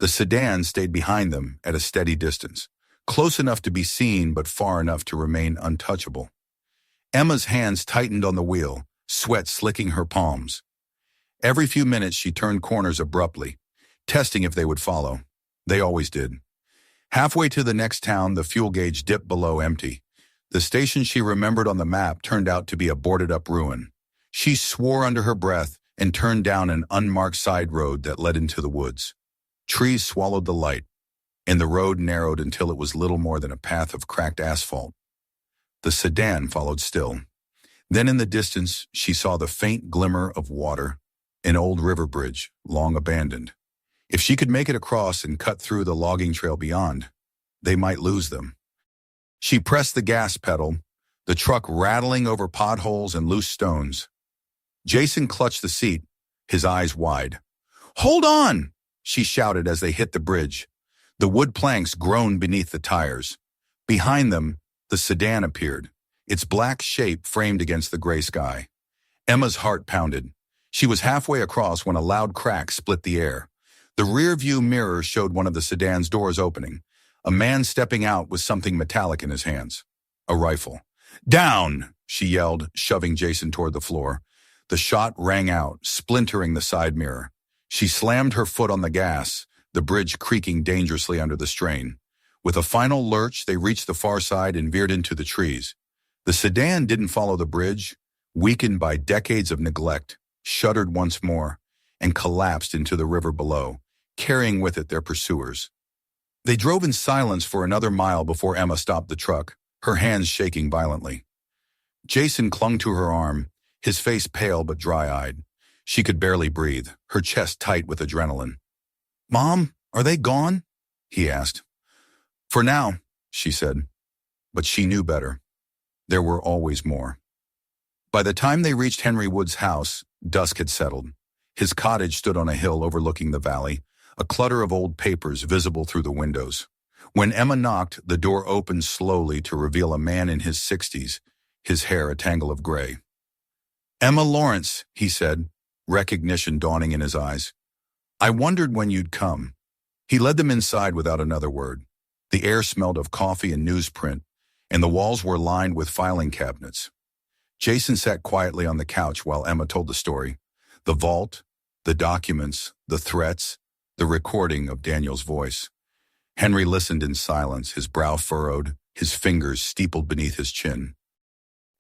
The sedan stayed behind them at a steady distance, close enough to be seen but far enough to remain untouchable. Emma's hands tightened on the wheel, sweat slicking her palms. Every few minutes she turned corners abruptly, testing if they would follow. They always did. Halfway to the next town, the fuel gauge dipped below empty. The station she remembered on the map turned out to be a boarded-up ruin. She swore under her breath and turned down an unmarked side road that led into the woods. Trees swallowed the light, and the road narrowed until it was little more than a path of cracked asphalt. The sedan followed still. Then in the distance, she saw the faint glimmer of water, an old river bridge, long abandoned. If she could make it across and cut through the logging trail beyond, they might lose them. She pressed the gas pedal, the truck rattling over potholes and loose stones. Jason clutched the seat, his eyes wide. "Hold on!" she shouted as they hit the bridge. The wood planks groaned beneath the tires. Behind them, the sedan appeared, its black shape framed against the gray sky. Emma's heart pounded. She was halfway across when a loud crack split the air. The rear-view mirror showed one of the sedan's doors opening, a man stepping out with something metallic in his hands. A rifle. "Down!" she yelled, shoving Jason toward the floor. The shot rang out, splintering the side mirror. She slammed her foot on the gas, the bridge creaking dangerously under the strain. With a final lurch, they reached the far side and veered into the trees. The sedan didn't follow the bridge, weakened by decades of neglect, shuddered once more, and collapsed into the river below, carrying with it their pursuers. They drove in silence for another mile before Emma stopped the truck, her hands shaking violently. Jason clung to her arm, his face pale but dry-eyed. She could barely breathe, her chest tight with adrenaline. "Mom, are they gone?" he asked. "For now," she said. But she knew better. There were always more. By the time they reached Henry Wood's house, dusk had settled. His cottage stood on a hill overlooking the valley, a clutter of old papers visible through the windows. When Emma knocked, the door opened slowly to reveal a man in his 60s, his hair a tangle of gray. "Emma Lawrence," he said, recognition dawning in his eyes. "I wondered when you'd come." He led them inside without another word. The air smelled of coffee and newsprint, and the walls were lined with filing cabinets. Jason sat quietly on the couch while Emma told the story. The vault, the documents, the threats, the recording of Daniel's voice. Henry listened in silence, his brow furrowed, his fingers steepled beneath his chin.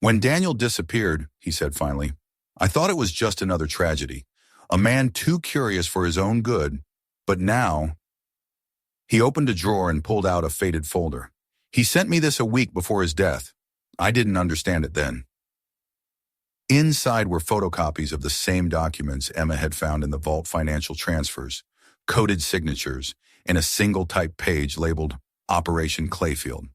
"When Daniel disappeared," he said finally, "I thought it was just another tragedy, a man too curious for his own good, but now—" He opened a drawer and pulled out a faded folder. "He sent me this a week before his death. I didn't understand it then." Inside were photocopies of the same documents Emma had found in the vault: financial transfers, coded signatures, and a single type page labeled Operation Clayfield.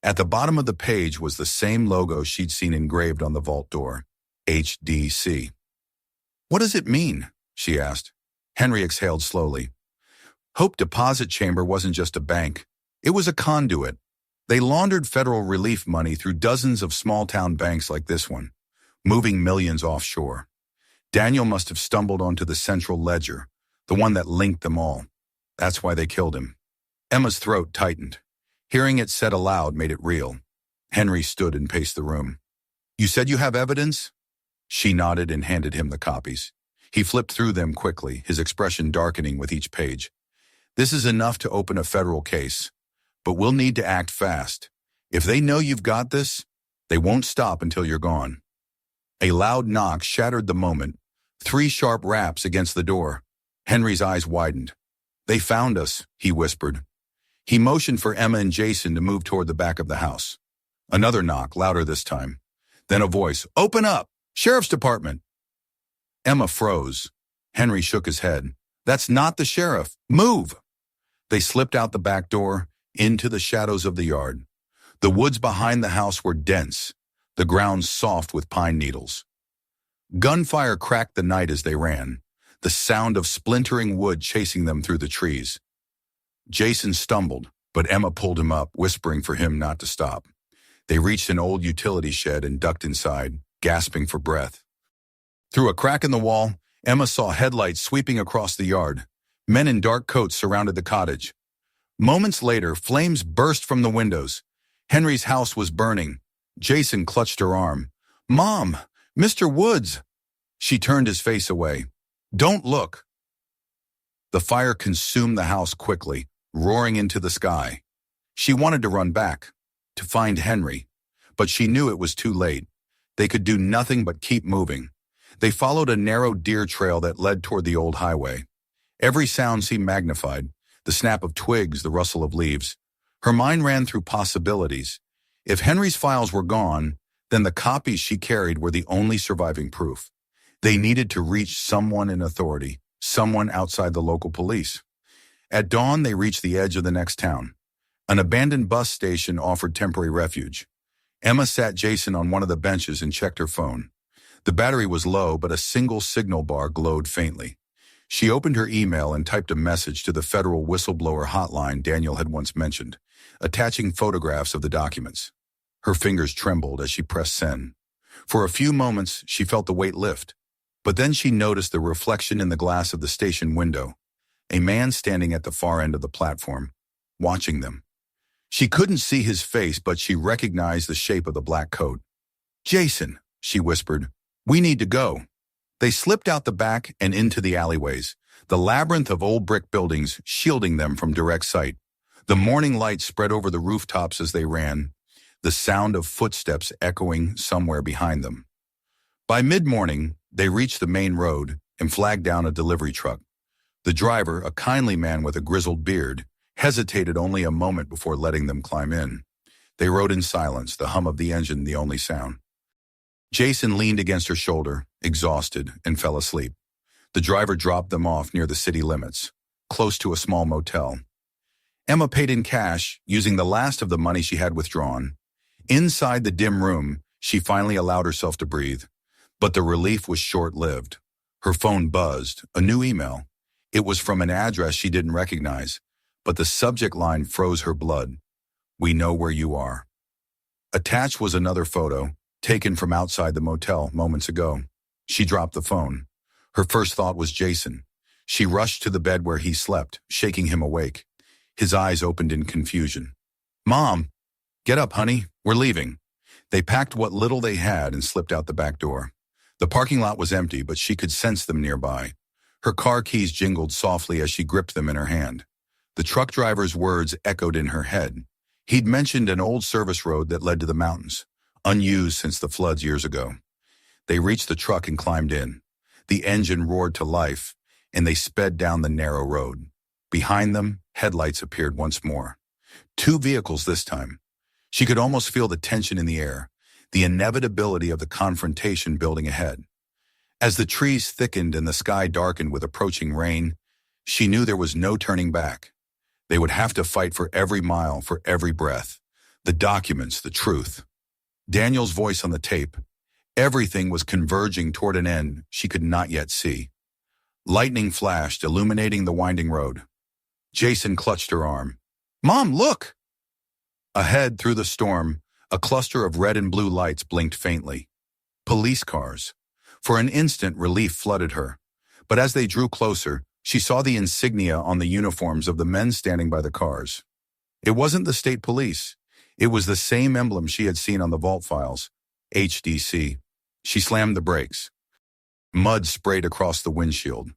At the bottom of the page was the same logo she'd seen engraved on the vault door, HDC. "What does it mean?" she asked. Henry exhaled slowly. Hope Deposit Chamber wasn't just a bank. It was a conduit. They laundered federal relief money through dozens of small-town banks like this one, moving millions offshore. Daniel must have stumbled onto the central ledger, the one that linked them all. That's why they killed him. Emma's throat tightened. Hearing it said aloud made it real. Henry stood and paced the room. "You said you have evidence?" She nodded and handed him the copies. He flipped through them quickly, his expression darkening with each page. "This is enough to open a federal case, but we'll need to act fast. If they know you've got this, they won't stop until you're gone." A loud knock shattered the moment. 3 sharp raps against the door. Henry's eyes widened. "They found us," he whispered. He motioned for Emma and Jason to move toward the back of the house. Another knock, louder this time. Then a voice, "Open up! Sheriff's Department!" Emma froze. Henry shook his head. "That's not the sheriff. Move!" They slipped out the back door, into the shadows of the yard. The woods behind the house were dense, the ground soft with pine needles. Gunfire cracked the night as they ran, the sound of splintering wood chasing them through the trees. Jason stumbled, but Emma pulled him up, whispering for him not to stop. They reached an old utility shed and ducked inside, gasping for breath. Through a crack in the wall, Emma saw headlights sweeping across the yard. Men in dark coats surrounded the cottage. Moments later, flames burst from the windows. Henry's house was burning. Jason clutched her arm. "Mom! Mr. Woods!" She turned his face away. "Don't look." The fire consumed the house quickly, roaring into the sky. She wanted to run back, to find Henry, but she knew it was too late. They could do nothing but keep moving. They followed a narrow deer trail that led toward the old highway. Every sound seemed magnified, the snap of twigs, the rustle of leaves. Her mind ran through possibilities. If Henry's files were gone, then the copies she carried were the only surviving proof. They needed to reach someone in authority, someone outside the local police. At dawn, they reached the edge of the next town. An abandoned bus station offered temporary refuge. Emma sat Jason on one of the benches and checked her phone. The battery was low, but a single signal bar glowed faintly. She opened her email and typed a message to the federal whistleblower hotline Daniel had once mentioned, attaching photographs of the documents. Her fingers trembled as she pressed send. For a few moments, she felt the weight lift. But then she noticed the reflection in the glass of the station window. A man standing at the far end of the platform, watching them. She couldn't see his face, but she recognized the shape of the black coat. "Jason," she whispered, "we need to go." They slipped out the back and into the alleyways, the labyrinth of old brick buildings shielding them from direct sight. The morning light spread over the rooftops as they ran, the sound of footsteps echoing somewhere behind them. By mid-morning, they reached the main road and flagged down a delivery truck. The driver, a kindly man with a grizzled beard, hesitated only a moment before letting them climb in. They rode in silence, the hum of the engine the only sound. Jason leaned against her shoulder, exhausted, and fell asleep. The driver dropped them off near the city limits, close to a small motel. Emma paid in cash, using the last of the money she had withdrawn. Inside the dim room, she finally allowed herself to breathe. But the relief was short-lived. Her phone buzzed, a new email. It was from an address she didn't recognize, but the subject line froze her blood. "We know where you are." Attached was another photo, taken from outside the motel moments ago. She dropped the phone. Her first thought was Jason. She rushed to the bed where he slept, shaking him awake. His eyes opened in confusion. "Mom! Get up, honey. We're leaving." They packed what little they had and slipped out the back door. The parking lot was empty, but she could sense them nearby. Her car keys jingled softly as she gripped them in her hand. The truck driver's words echoed in her head. He'd mentioned an old service road that led to the mountains, unused since the floods years ago. They reached the truck and climbed in. The engine roared to life, and they sped down the narrow road. Behind them, headlights appeared once more. 2 vehicles this time. She could almost feel the tension in the air, the inevitability of the confrontation building ahead. As the trees thickened and the sky darkened with approaching rain, she knew there was no turning back. They would have to fight for every mile, for every breath. The documents, the truth. Daniel's voice on the tape. Everything was converging toward an end she could not yet see. Lightning flashed, illuminating the winding road. Jason clutched her arm. "Mom, look!" Ahead, through the storm, a cluster of red and blue lights blinked faintly. Police cars. For an instant, relief flooded her. But as they drew closer, she saw the insignia on the uniforms of the men standing by the cars. It wasn't the state police. It was the same emblem she had seen on the vault files. HDC. She slammed the brakes. Mud sprayed across the windshield.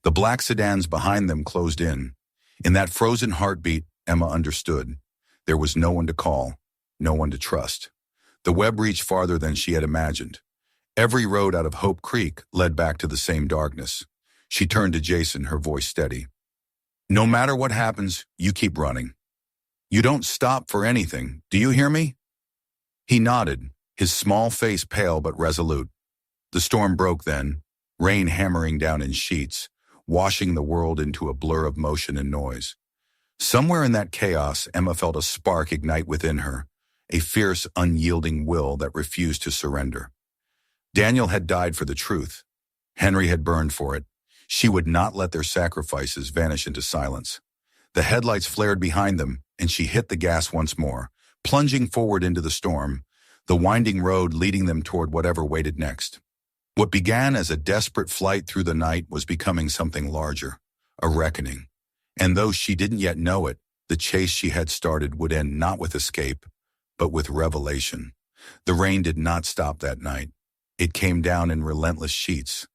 The black sedans behind them closed in. In that frozen heartbeat, Emma understood. There was no one to call, no one to trust. The web reached farther than she had imagined. Every road out of Hope Creek led back to the same darkness. She turned to Jason, her voice steady. "No matter what happens, you keep running. You don't stop for anything. Do you hear me?" He nodded, his small face pale but resolute. The storm broke then, rain hammering down in sheets, washing the world into a blur of motion and noise. Somewhere in that chaos, Emma felt a spark ignite within her, a fierce, unyielding will that refused to surrender. Daniel had died for the truth. Henry had burned for it. She would not let their sacrifices vanish into silence. The headlights flared behind them, and she hit the gas once more, plunging forward into the storm, the winding road leading them toward whatever waited next. What began as a desperate flight through the night was becoming something larger, a reckoning. And though she didn't yet know it, the chase she had started would end not with escape, but with revelation. The rain did not stop that night. It came down in relentless sheets,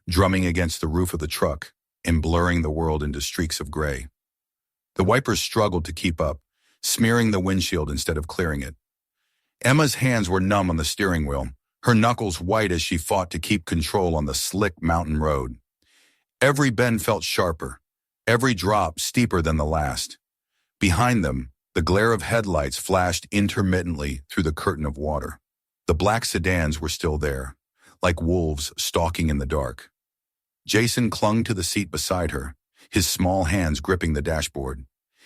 drumming against the roof of the truck and blurring the world into streaks of gray. The wipers struggled to keep up, smearing the windshield instead of clearing it. Emma's hands were numb on the steering wheel, her knuckles white as she fought to keep control on the slick mountain road. Every bend felt sharper, every drop steeper than the last. Behind them, the glare of headlights flashed intermittently through the curtain of water. The black sedans were still there, like wolves stalking in the dark. Jason clung to the seat beside her, his small hands gripping the dashboard.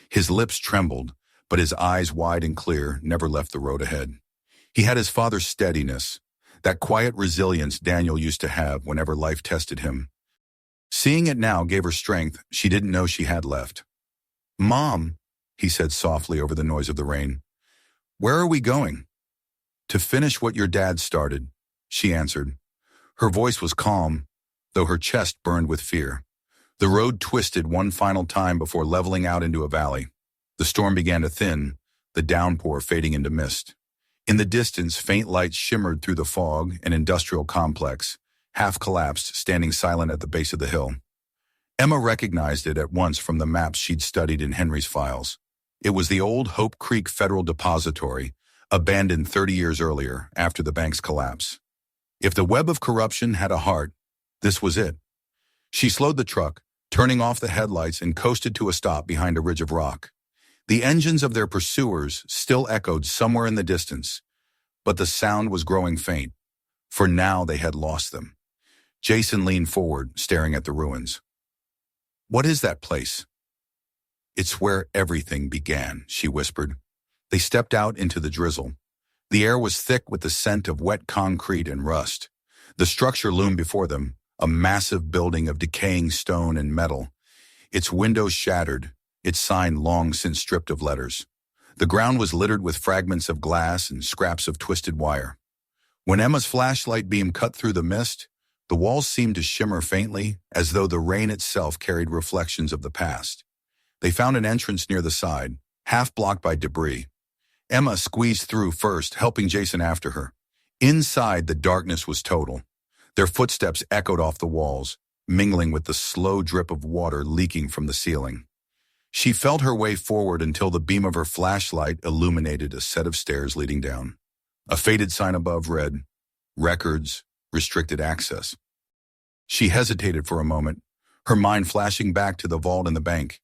His lips trembled, but his eyes wide and clear never left the road ahead. He had his father's steadiness, that quiet resilience Daniel used to have whenever life tested him. Seeing it now gave her strength she didn't know she had left. "Mom," he said softly over the noise of the rain, "where are we going?" "To finish what your dad started," she answered. Her voice was calm, though her chest burned with fear. The road twisted one final time before leveling out into a valley. The storm began to thin, the downpour fading into mist. In the distance, faint lights shimmered through the fog, an industrial complex, half collapsed, standing silent at the base of the hill. Emma recognized it at once from the maps she'd studied in Henry's files. It was the old Hope Creek Federal Depository, abandoned 30 years earlier after the bank's collapse. If the web of corruption had a heart, this was it. She slowed the truck, turning off the headlights, and coasted to a stop behind a ridge of rock. The engines of their pursuers still echoed somewhere in the distance, but the sound was growing faint, for now they had lost them. Jason leaned forward, staring at the ruins. "What is that place?" "It's where everything began," she whispered. They stepped out into the drizzle. The air was thick with the scent of wet concrete and rust. The structure loomed before them, a massive building of decaying stone and metal. Its windows shattered, its sign long since stripped of letters. The ground was littered with fragments of glass and scraps of twisted wire. When Emma's flashlight beam cut through the mist, the walls seemed to shimmer faintly, as though the rain itself carried reflections of the past. They found an entrance near the side, half blocked by debris. Emma squeezed through first, helping Jason after her. Inside, the darkness was total. Their footsteps echoed off the walls, mingling with the slow drip of water leaking from the ceiling. She felt her way forward until the beam of her flashlight illuminated a set of stairs leading down. A faded sign above read, "Records, Restricted Access." She hesitated for a moment, her mind flashing back to the vault in the bank.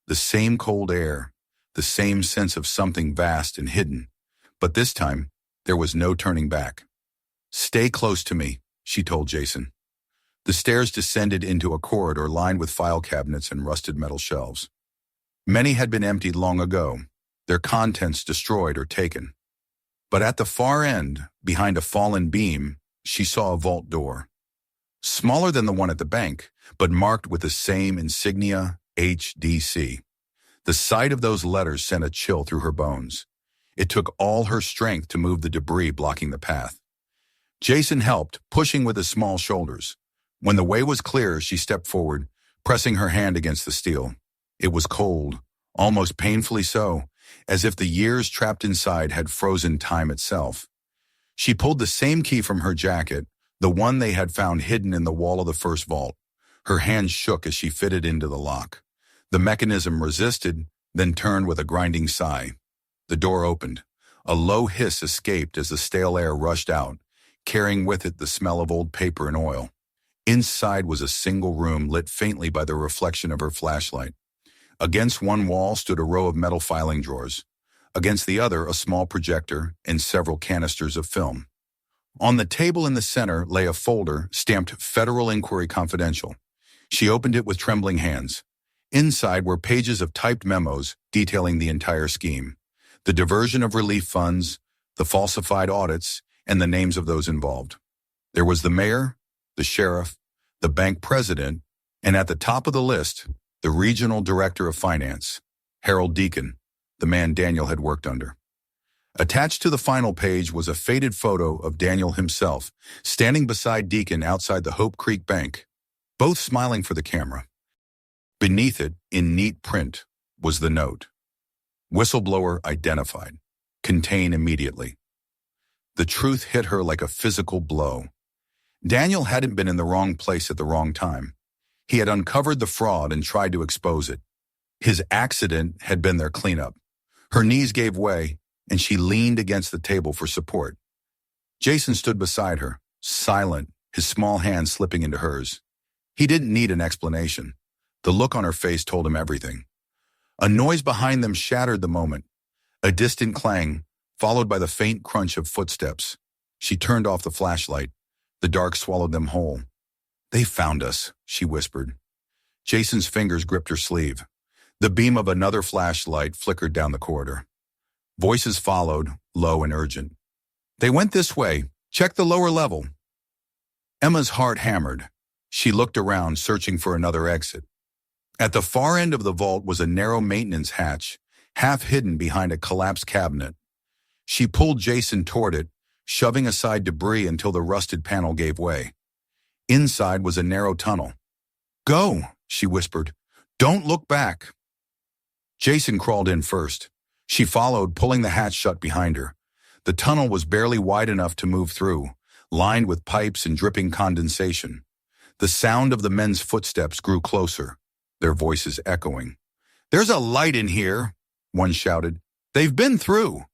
The same cold air, the same sense of something vast and hidden. But this time, there was no turning back. "Stay close to me," she told Jason. The stairs descended into a corridor lined with file cabinets and rusted metal shelves. Many had been emptied long ago, their contents destroyed or taken. But at the far end, behind a fallen beam, she saw a vault door. Smaller than the one at the bank, but marked with the same insignia, HDC. The sight of those letters sent a chill through her bones. It took all her strength to move the debris blocking the path. Jason helped, pushing with his small shoulders. When the way was clear, she stepped forward, pressing her hand against the steel. It was cold, almost painfully so, as if the years trapped inside had frozen time itself. She pulled the same key from her jacket, the one they had found hidden in the wall of the first vault. Her hand shook as she fitted into the lock. The mechanism resisted, then turned with a grinding sigh. The door opened. A low hiss escaped as the stale air rushed out, carrying with it the smell of old paper and oil. Inside was a single room lit faintly by the reflection of her flashlight. Against one wall stood a row of metal filing drawers. Against the other, a small projector and several canisters of film. On the table in the center lay a folder stamped Federal Inquiry Confidential. She opened it with trembling hands. Inside were pages of typed memos detailing the entire scheme, the diversion of relief funds, the falsified audits, and the names of those involved. There was the mayor, the sheriff, the bank president, and at the top of the list, the regional director of finance, Harold Deacon, the man Daniel had worked under. Attached to the final page was a faded photo of Daniel himself, standing beside Deacon outside the Hope Creek Bank, both smiling for the camera. Beneath it, in neat print, was the note. Whistleblower identified. Contain immediately. The truth hit her like a physical blow. Daniel hadn't been in the wrong place at the wrong time. He had uncovered the fraud and tried to expose it. His accident had been their cleanup. Her knees gave way, and she leaned against the table for support. Jason stood beside her, silent, his small hand slipping into hers. He didn't need an explanation. The look on her face told him everything. A noise behind them shattered the moment. A distant clang, followed by the faint crunch of footsteps. She turned off the flashlight. The dark swallowed them whole. "They found us," she whispered. Jason's fingers gripped her sleeve. The beam of another flashlight flickered down the corridor. Voices followed, low and urgent. "They went this way. Check the lower level." Emma's heart hammered. She looked around, searching for another exit. At the far end of the vault was a narrow maintenance hatch, half hidden behind a collapsed cabinet. She pulled Jason toward it, shoving aside debris until the rusted panel gave way. Inside was a narrow tunnel. "Go," she whispered. "Don't look back." Jason crawled in first. She followed, pulling the hatch shut behind her. The tunnel was barely wide enough to move through, lined with pipes and dripping condensation. The sound of the men's footsteps grew closer, their voices echoing. "There's a light in here," one shouted. "They've been through."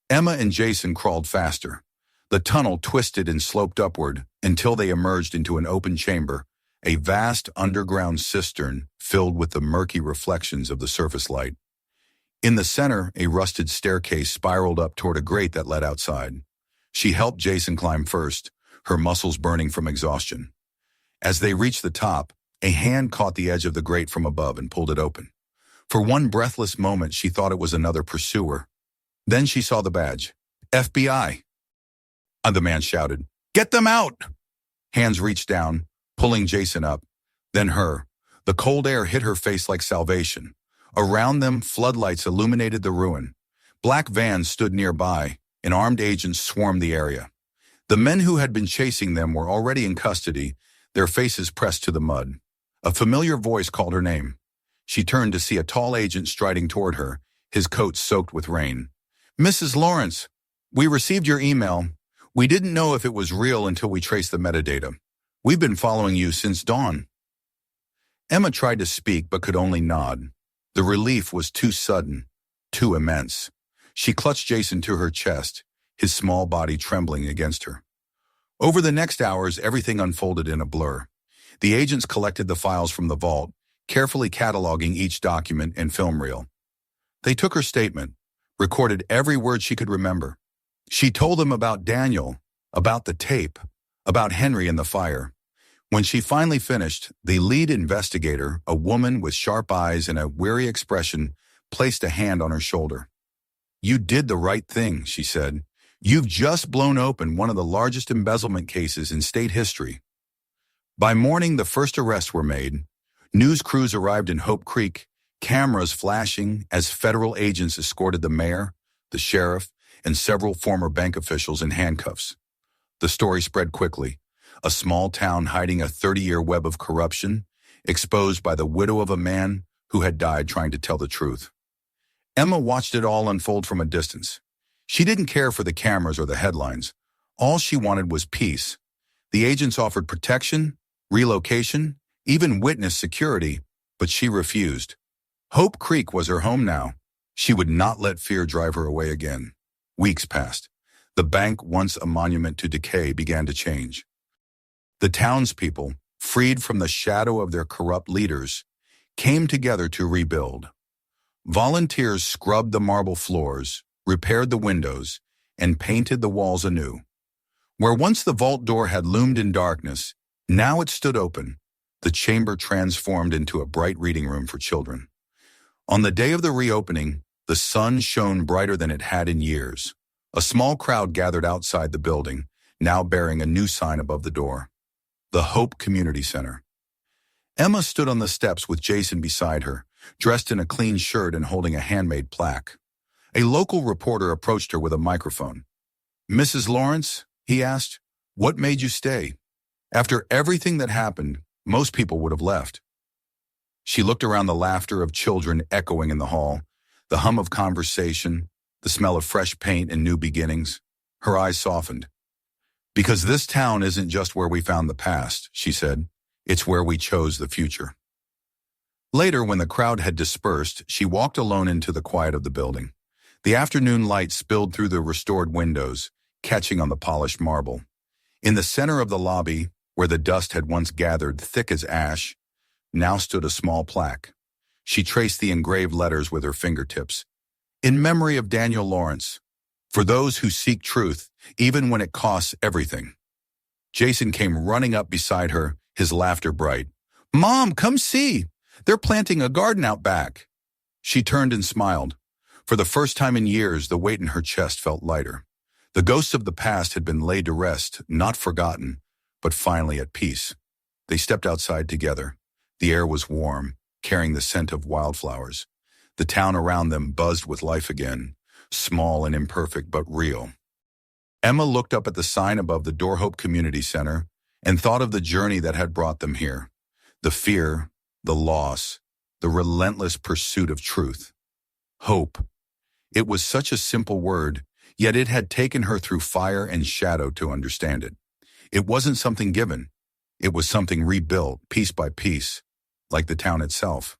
Emma and Jason crawled faster. The tunnel twisted and sloped upward until they emerged into an open chamber, a vast underground cistern filled with the murky reflections of the surface light. In the center, a rusted staircase spiraled up toward a grate that led outside. She helped Jason climb first, her muscles burning from exhaustion. As they reached the top, a hand caught the edge of the grate from above and pulled it open. For one breathless moment, she thought it was another pursuer. Then she saw the badge. "FBI." The man shouted, "Get them out!" Hands reached down, pulling Jason up, then her. The cold air hit her face like salvation. Around them, floodlights illuminated the ruin. Black vans stood nearby, and armed agents swarmed the area. The men who had been chasing them were already in custody, their faces pressed to the mud. A familiar voice called her name. She turned to see a tall agent striding toward her, his coat soaked with rain. "Mrs. Lawrence, we received your email. We didn't know if it was real until we traced the metadata. We've been following you since dawn." Emma tried to speak but could only nod. The relief was too sudden, too immense. She clutched Jason to her chest, his small body trembling against her. Over the next hours, everything unfolded in a blur. The agents collected the files from the vault, carefully cataloging each document and film reel. They took her statement, recorded every word she could remember. She told them about Daniel, about the tape, about Henry and the fire. When she finally finished, the lead investigator, a woman with sharp eyes and a weary expression, placed a hand on her shoulder. "You did the right thing," she said. "You've just blown open one of the largest embezzlement cases in state history." By morning, the first arrests were made. News crews arrived in Hope Creek, cameras flashing as federal agents escorted the mayor, the sheriff, and several former bank officials in handcuffs. The story spread quickly. A small town hiding a 30-year web of corruption, exposed by the widow of a man who had died trying to tell the truth. Emma watched it all unfold from a distance. She didn't care for the cameras or the headlines. All she wanted was peace. The agents offered protection, relocation, even witness security, but she refused. Hope Creek was her home now. She would not let fear drive her away again. Weeks passed. The bank, once a monument to decay, began to change. The townspeople, freed from the shadow of their corrupt leaders, came together to rebuild. Volunteers scrubbed the marble floors, repaired the windows, and painted the walls anew. Where once the vault door had loomed in darkness, now it stood open. the chamber transformed into a bright reading room for children. On the day of the reopening, the sun shone brighter than it had in years. A small crowd gathered outside the building, now bearing a new sign above the door. The Hope Community Center. Emma stood on the steps with Jason beside her, dressed in a clean shirt and holding a handmade plaque. A local reporter approached her with a microphone. "Mrs. Lawrence," he asked, "what made you stay? After everything that happened, most people would have left." She looked around, the laughter of children echoing in the hall, the hum of conversation, the smell of fresh paint and new beginnings. Her eyes softened. "Because this town isn't just where we found the past," she said. "It's where we chose the future." Later, when the crowd had dispersed, she walked alone into the quiet of the building. The afternoon light spilled through the restored windows, catching on the polished marble. In the center of the lobby, where the dust had once gathered thick as ash, now stood a small plaque. She traced the engraved letters with her fingertips. "In memory of Daniel Lawrence, for those who seek truth, even when it costs everything." Jason came running up beside her, his laughter bright. "Mom, come see! They're planting a garden out back." She turned and smiled. For the first time in years, the weight in her chest felt lighter. The ghosts of the past had been laid to rest, not forgotten, but finally at peace. They stepped outside together. The air was warm, carrying the scent of wildflowers. The town around them buzzed with life again, small and imperfect but real. Emma looked up at the sign above the door, Hope Community Center, and thought of the journey that had brought them here. The fear, the loss, the relentless pursuit of truth. Hope. It was such a simple word, yet it had taken her through fire and shadow to understand it. It wasn't something given. It was something rebuilt, piece by piece, like the town itself.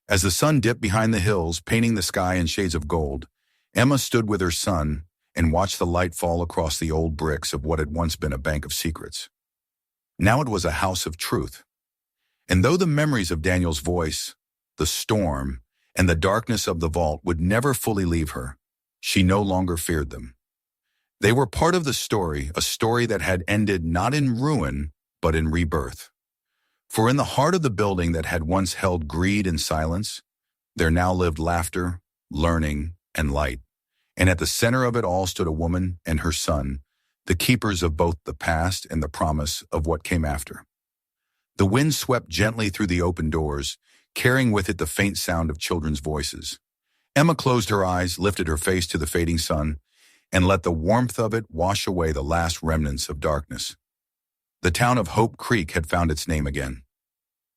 As the sun dipped behind the hills, painting the sky in shades of gold, Emma stood with her son and watched the light fall across the old bricks of what had once been a bank of secrets. Now it was a house of truth. And though the memories of Daniel's voice, the storm, and the darkness of the vault would never fully leave her, she no longer feared them. They were part of the story, a story that had ended not in ruin, but in rebirth. For in the heart of the building that had once held greed and silence, there now lived laughter, learning, and light. And at the center of it all stood a woman and her son, the keepers of both the past and the promise of what came after. The wind swept gently through the open doors, carrying with it the faint sound of children's voices. Emma closed her eyes, lifted her face to the fading sun, and let the warmth of it wash away the last remnants of darkness. The town of Hope Creek had found its name again.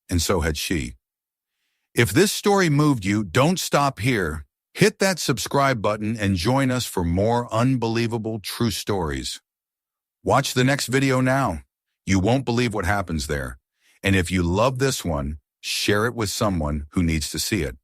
And so had she. If this story moved you, don't stop here. Hit that subscribe button and join us for more unbelievable true stories. Watch the next video now. You won't believe what happens there. And if you love this one, share it with someone who needs to see it.